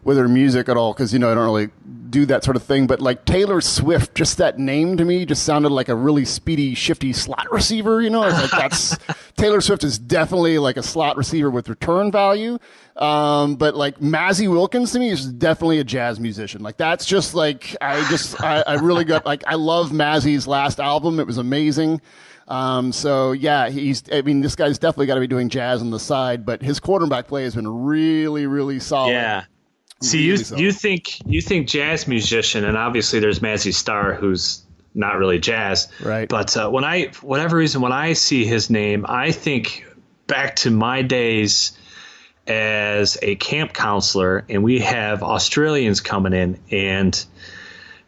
S1: with her music at all, because, I don't really do that sort of thing. But like Taylor Swift, just that name to me just sounded like a really speedy, shifty slot receiver. It's like that's Taylor Swift is definitely like a slot receiver with return value. But like Mazzy Wilkins to me is definitely a jazz musician. Like that's just like I really got like I love Mazzy's last album. It was amazing. So yeah, this guy's definitely got to be doing jazz on the side, but his quarterback play has been really, really solid.
S2: Yeah. See, you think jazz musician, and obviously there's Mazzy Star, who's not really jazz,
S1: right?
S2: But when I see his name, I think back to my days as a camp counselor, and we have Australians coming in, and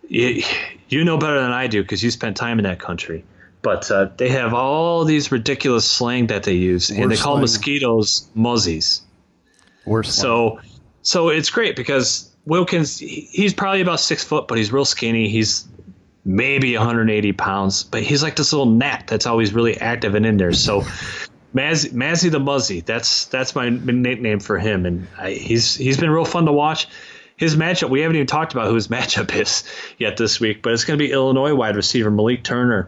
S2: you know better than I do because you spent time in that country. But they have all these ridiculous slang that they use, and they call mosquitoes muzzies. So it's great because Wilkins, he's probably about 6 foot, but he's real skinny. He's maybe 180 pounds, but he's like this little gnat that's always really active and in there. So Mazzy the Muzzy, that's my nickname for him, and he's been real fun to watch. His matchup, we haven't even talked about who his matchup is yet this week, but it's going to be Illinois wide receiver Malik Turner.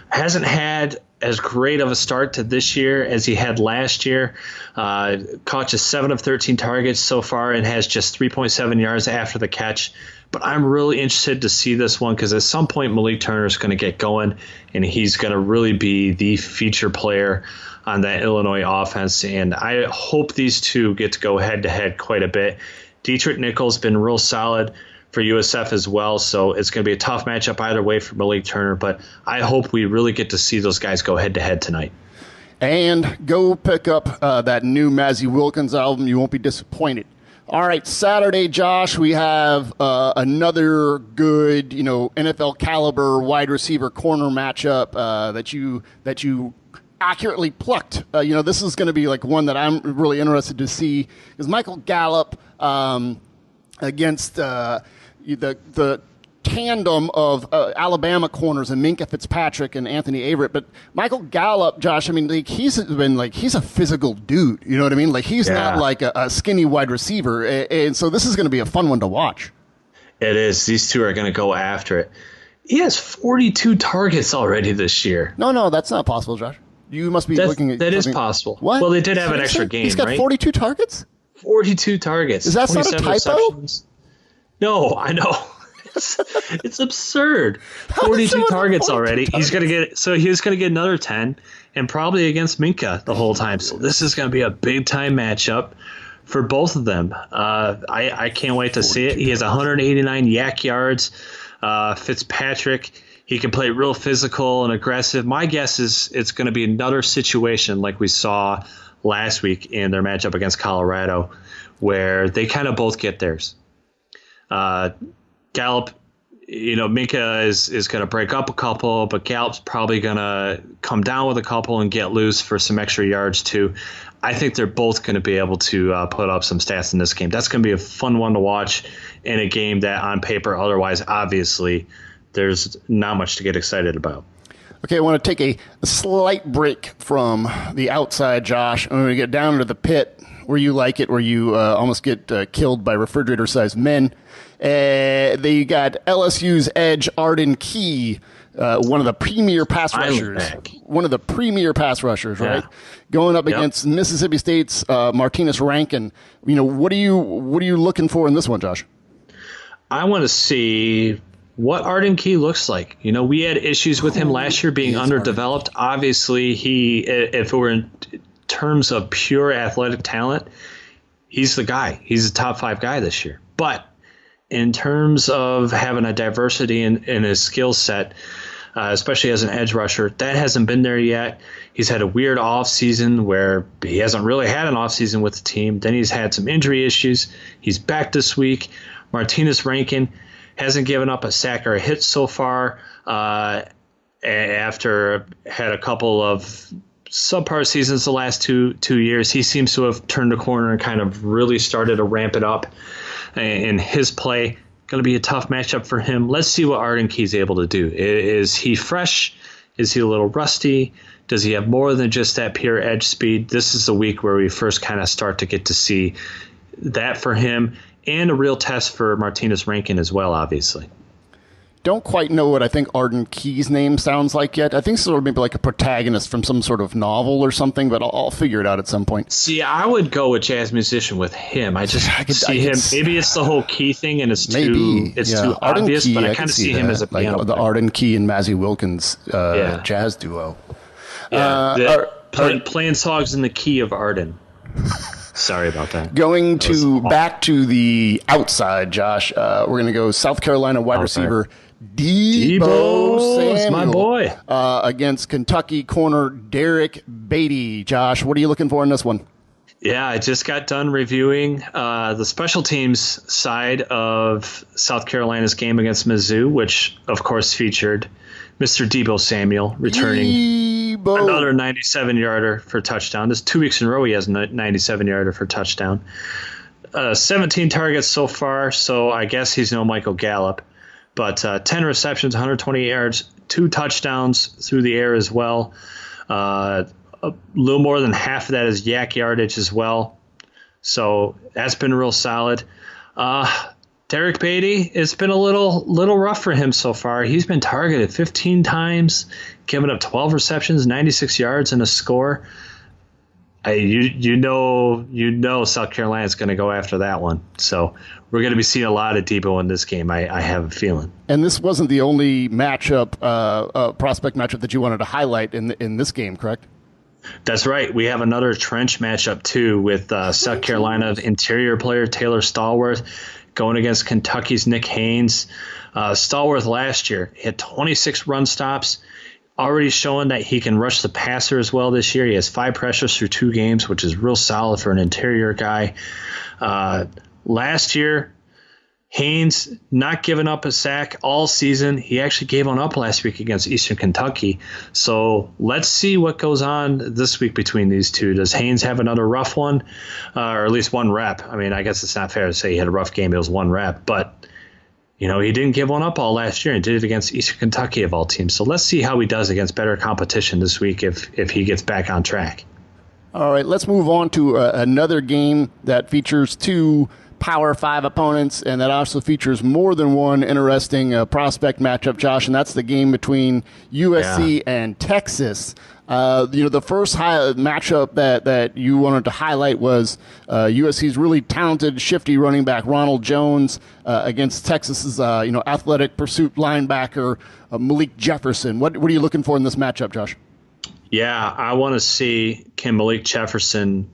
S2: Hasn't had as great of a start to this year as he had last year. Caught just 7 of 13 targets so far and has just 3.7 yards after the catch. But I'm really interested to see this one because at some point Malik Turner is going to get going and he's going to really be the feature player on that Illinois offense. And I hope these two get to go head-to-head quite a bit. Dietrich Nichols been real solid for USF as well, so it's going to be a tough matchup either way for Malik Turner, but I hope we really get to see those guys go head-to-head tonight.
S1: And go pick up that new Mazzy Wilkins album. You won't be disappointed. All right, Saturday, Josh, we have another good, NFL caliber wide receiver corner matchup that you accurately plucked. This is going to be like one that I'm really interested to see because Michael Gallup against the tandem of Alabama corners and Minkah Fitzpatrick and Anthony Averett. But Michael Gallup, Josh, he's a physical dude. You know what I mean? Like he's not like a skinny wide receiver. And so this is going to be a fun one to watch.
S2: It is. These two are going to go after it. He has 42 targets already this year.
S1: No, that's not possible, Josh. You must be looking at
S2: that. Is possible.
S1: What?
S2: Well, they did have an extra game,
S1: He's got
S2: right?
S1: 42 targets?
S2: 42 targets.
S1: Is that not a typo?
S2: Receptions. No, I know. It's absurd. 42 targets already. He's going to get another 10 and probably against Minkah the whole time. So this is going to be a big time matchup for both of them. I can't wait to see it. He has 189 yak yards. Fitzpatrick, he can play real physical and aggressive. My guess is it's going to be another situation like we saw last week in their matchup against Colorado where they kind of both get theirs. Gallup, Minkah is going to break up a couple, but Gallup's probably going to come down with a couple and get loose for some extra yards too. I think they're both going to be able to put up some stats in this game. That's going to be a fun one to watch in a game that on paper, otherwise, obviously, there's not much to get excited about.
S1: Okay, I want to take a slight break from the outside, Josh. I'm going to get down to the pit where you like it, where you almost get killed by refrigerator-sized men. They got LSU's edge, Arden Key, one of the premier pass rushers. One of the premier pass rushers, right? Yeah. Going up against Mississippi State's Martinez Rankin. What are you looking for in this one, Josh?
S2: I want to see what Arden Key looks like. We had issues with him last year being underdeveloped. Obviously, if it were terms of pure athletic talent, he's the guy. He's a top 5 guy this year. But in terms of having a diversity in his skill set, especially as an edge rusher, that hasn't been there yet. He's had a weird offseason where he hasn't really had an offseason with the team. Then he's had some injury issues. He's back this week. Martinez Rankin hasn't given up a sack or a hit so far after had a couple of subpar seasons the last two years. He seems to have turned the corner and kind of really started to ramp it up in his play. Going to be a tough matchup for him. Let's see what Arden Key's able to do. Is he fresh? Is he a little rusty? Does he have more than just that pure edge speed? This is the week where we first kind of start to get to see that for him, and a real test for Martinez Rankin as well, obviously.
S1: Don't quite know what I think Arden Key's name sounds like yet. I think sort of maybe like a protagonist from some sort of novel or something, but I'll figure it out at some point.
S2: See, I would go with jazz musician with him. I could see him. Maybe it's the whole Key thing, and it's too obvious. Key, but I kind of see him as a piano
S1: like the Arden Key and Mazzy Wilkins jazz duo.
S2: Yeah, playing songs in the key of Arden. Sorry about that.
S1: Going to back to the outside, Josh. We're going to go South Carolina wide receiver Deebo Samuel,
S2: my boy,
S1: against Kentucky corner Derek Beatty. Josh, what are you looking for in this one?
S2: Yeah, I just got done reviewing the special teams side of South Carolina's game against Mizzou, which of course featured Mr. Deebo Samuel returning another 97-yarder for touchdown. This is 2 weeks in a row he has a 97-yarder for touchdown. 17 targets so far, so I guess he's no Michael Gallup. But 10 receptions, 128 yards, 2 touchdowns through the air as well. A little more than half of that is yak yardage as well. So that's been real solid. Derek Beatty, it's been a little rough for him so far. He's been targeted 15 times, giving up 12 receptions, 96 yards, and a score. You know South Carolina's going to go after that one. So we're going to be seeing a lot of Deebo in this game, I have a feeling.
S1: And this wasn't the only prospect matchup that you wanted to highlight in this game, correct?
S2: That's right. We have another trench matchup, too, with South Carolina interior player Taylor Stallworth going against Kentucky's Nick Haynes. Stallworth last year had 26 run stops, already showing that he can rush the passer as well this year. He has 5 pressures through 2 games, which is real solid for an interior guy. Last year, Haynes not giving up a sack all season. He actually gave one up last week against Eastern Kentucky. So let's see what goes on this week between these two. Does Haynes have another rough one, or at least one rep? I mean, I guess it's not fair to say he had a rough game. It was 1 rep. But, he didn't give one up all last year and did it against Eastern Kentucky of all teams. So let's see how he does against better competition this week if he gets back on track.
S1: All right, let's move on to another game that features 2 Power 5 opponents, and that also features more than one interesting prospect matchup, Josh, and that's the game between USC and Texas. The first matchup that you wanted to highlight was USC's really talented, shifty running back Ronald Jones against Texas's athletic pursuit linebacker Malik Jefferson. What are you looking for in this matchup, Josh?
S2: Yeah, I want to see can Malik Jefferson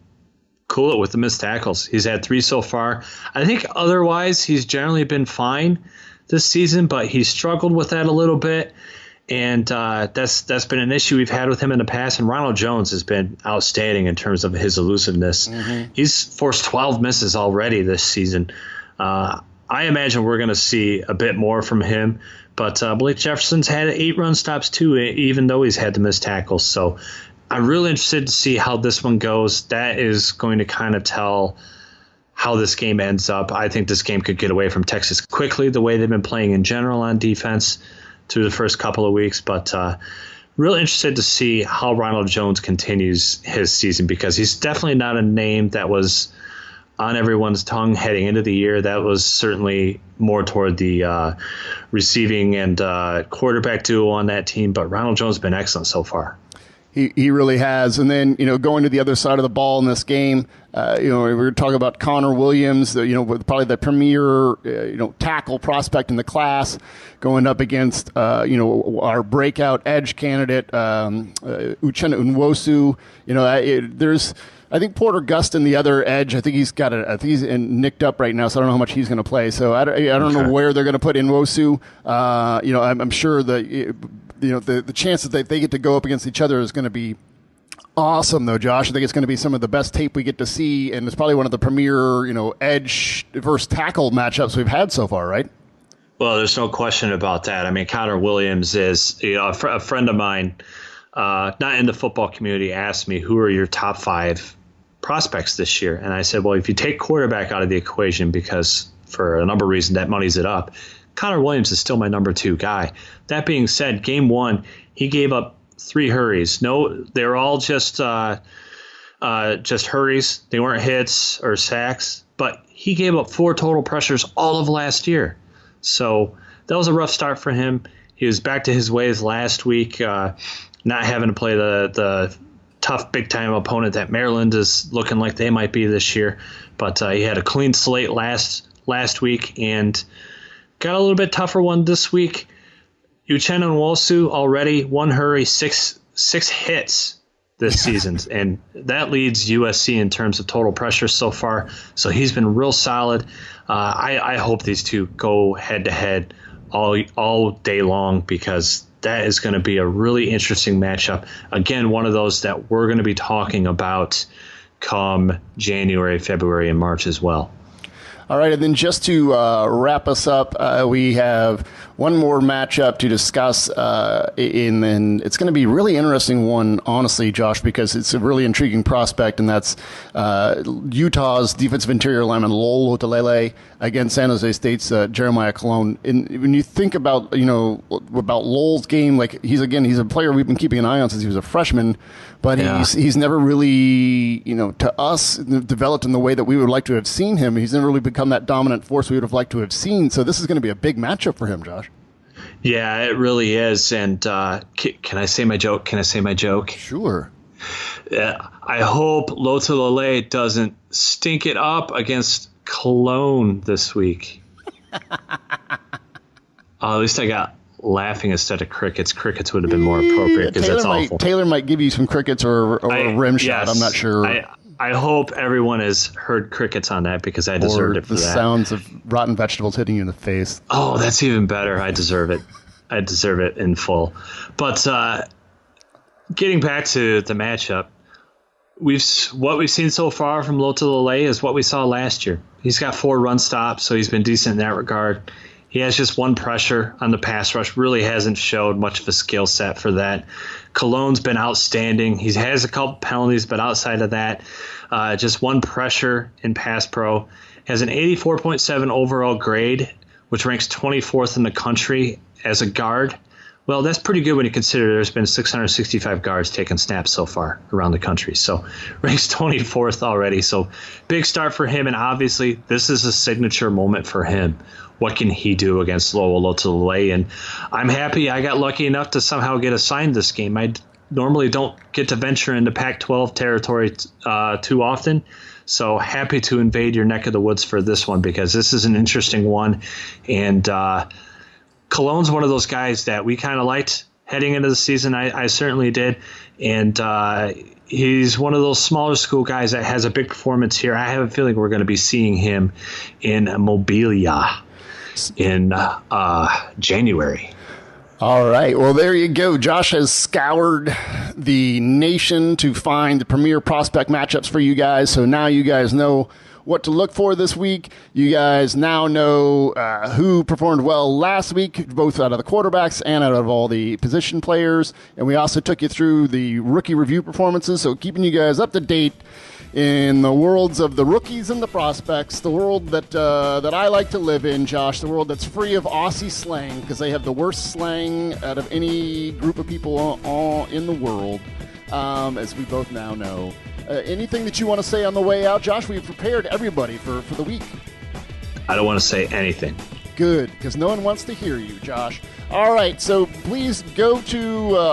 S2: cool it with the missed tackles. He's had 3 so far. I think otherwise he's generally been fine this season, but he's struggled with that a little bit. And that's been an issue we've had with him in the past. And Ronald Jones has been outstanding in terms of his elusiveness. Mm-hmm. He's forced 12 misses already this season. I imagine we're going to see a bit more from him. But Blake Jefferson's had 8 run stops too, even though he's had to miss tackles. So I'm really interested to see how this one goes. That is going to kind of tell how this game ends up. I think this game could get away from Texas quickly, the way they've been playing in general on defense through the first couple of weeks. But really interested to see how Ronald Jones continues his season, because he's definitely not a name that was on everyone's tongue heading into the year. That was certainly more toward the receiving and quarterback duo on that team. But Ronald Jones has been excellent so far.
S1: He really has. And then, going to the other side of the ball in this game, we're talking about Connor Williams, probably the premier, tackle prospect in the class, going up against, our breakout edge candidate, Uchenna Nwosu. I think Porter Gustin, the other edge, I think he's nicked up right now, so I don't know how much he's going to play. So I don't know where they're going to put Nwosu. I'm sure the chance that they get to go up against each other is going to be awesome, though, Josh. I think it's going to be some of the best tape we get to see, and it's probably one of the premier, edge versus tackle matchups we've had so far, right?
S2: Well, there's no question about that. I mean, Connor Williams is a friend of mine, not in the football community, asked me, who are your top 5 prospects this year? And I said, well, if you take quarterback out of the equation, because for a number of reasons that money's it up, Connor Williams is still my number 2 guy. That being said, game 1, he gave up 3 hurries. No, they were all just hurries. They weren't hits or sacks, but he gave up 4 total pressures all of last year. So that was a rough start for him. He was back to his ways last week, not having to play the tough big-time opponent that Maryland is looking like they might be this year. But he had a clean slate last week and got a little bit tougher one this week. Uchenna Nwosu already 1 hurry, 6 hits this season, and that leads USC in terms of total pressure so far. So he's been real solid. I hope these two go head-to-head all day long, because that is going to be a really interesting matchup. Again, one of those that we're going to be talking about come January, February, and March as well.
S1: All right, and then just to wrap us up, we have one more matchup to discuss, and it's going to be a really interesting one, honestly, Josh, because it's a really intriguing prospect, and that's Utah's defensive interior lineman Lowell Otalele against San Jose State's Jeremiah Colon. And when you think about Lowell's game, like he's a player we've been keeping an eye on since he was a freshman, but he's never really, to us, developed in the way that we would like to have seen him. He's never really become that dominant force we would have liked to have seen. So this is going to be a big matchup for him, Josh.
S2: Yeah, it really is. And can I say my joke?
S1: Sure.
S2: I hope Lotulelei doesn't stink it up against Cologne this week. At least I got laughing instead of crickets. Crickets would have been more appropriate, because that's awful.
S1: Taylor might give you some crickets or a rim shot. I'm not sure.
S2: I hope everyone has heard crickets on that, because I deserved it for that.
S1: Or the sounds of rotten vegetables hitting you in the face.
S2: Oh, that's even better. I deserve it. I deserve it in full. But getting back to the matchup, what we've seen so far from Lotulelei is what we saw last year. He's got 4 run stops, so he's been decent in that regard. He has just 1 pressure on the pass rush, really hasn't showed much of a skill set for that. Cologne's been outstanding. He has a couple penalties, but outside of that, just 1 pressure in pass pro. Has an 84.7 overall grade, which ranks 24th in the country as a guard. Well, that's pretty good when you consider there's been 665 guards taking snaps so far around the country. So ranks 24th already. So big start for him, and obviously this is a signature moment for him. What can he do against Lowell Lotulelei? And I'm happy I got lucky enough to somehow get assigned this game. I normally don't get to venture into Pac-12 territory too often. So happy to invade your neck of the woods for this one, because this is an interesting one. And Cologne's one of those guys that we kind of liked heading into the season. I certainly did. And he's one of those smaller school guys that has a big performance here. I have a feeling we're going to be seeing him in Mobilia in January.
S1: All right. Well, there you go. Josh has scoured the nation to find the premier prospect matchups for you guys. So now you guys know what to look for this week. You guys now know who performed well last week, both out of the quarterbacks and out of all the position players. And we also took you through the rookie review performances, so keeping you guys up to date in the worlds of the rookies and the prospects, the world that I like to live in, Josh, the world that's free of Aussie slang, because they have the worst slang out of any group of people all in the world, as we both now know. Anything that you want to say on the way out, Josh? We've prepared everybody for the week.
S2: I don't want to say anything.
S1: Good, because no one wants to hear you, Josh. All right, so please go to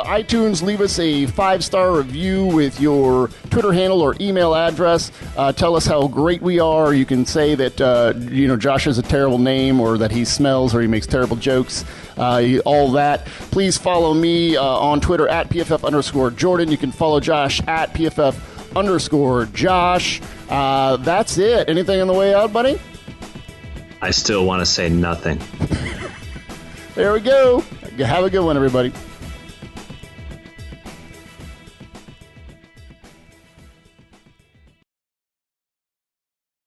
S1: iTunes, leave us a 5-star review with your Twitter handle or email address. Tell us how great we are. You can say that Josh has a terrible name, or that he smells, or he makes terrible jokes. All that. Please follow me on Twitter at PFF_Jordan. You can follow Josh at PFF_Josh. That's it. Anything on the way out, buddy?
S2: I still want to say nothing.
S1: There we go. Have a good one, everybody.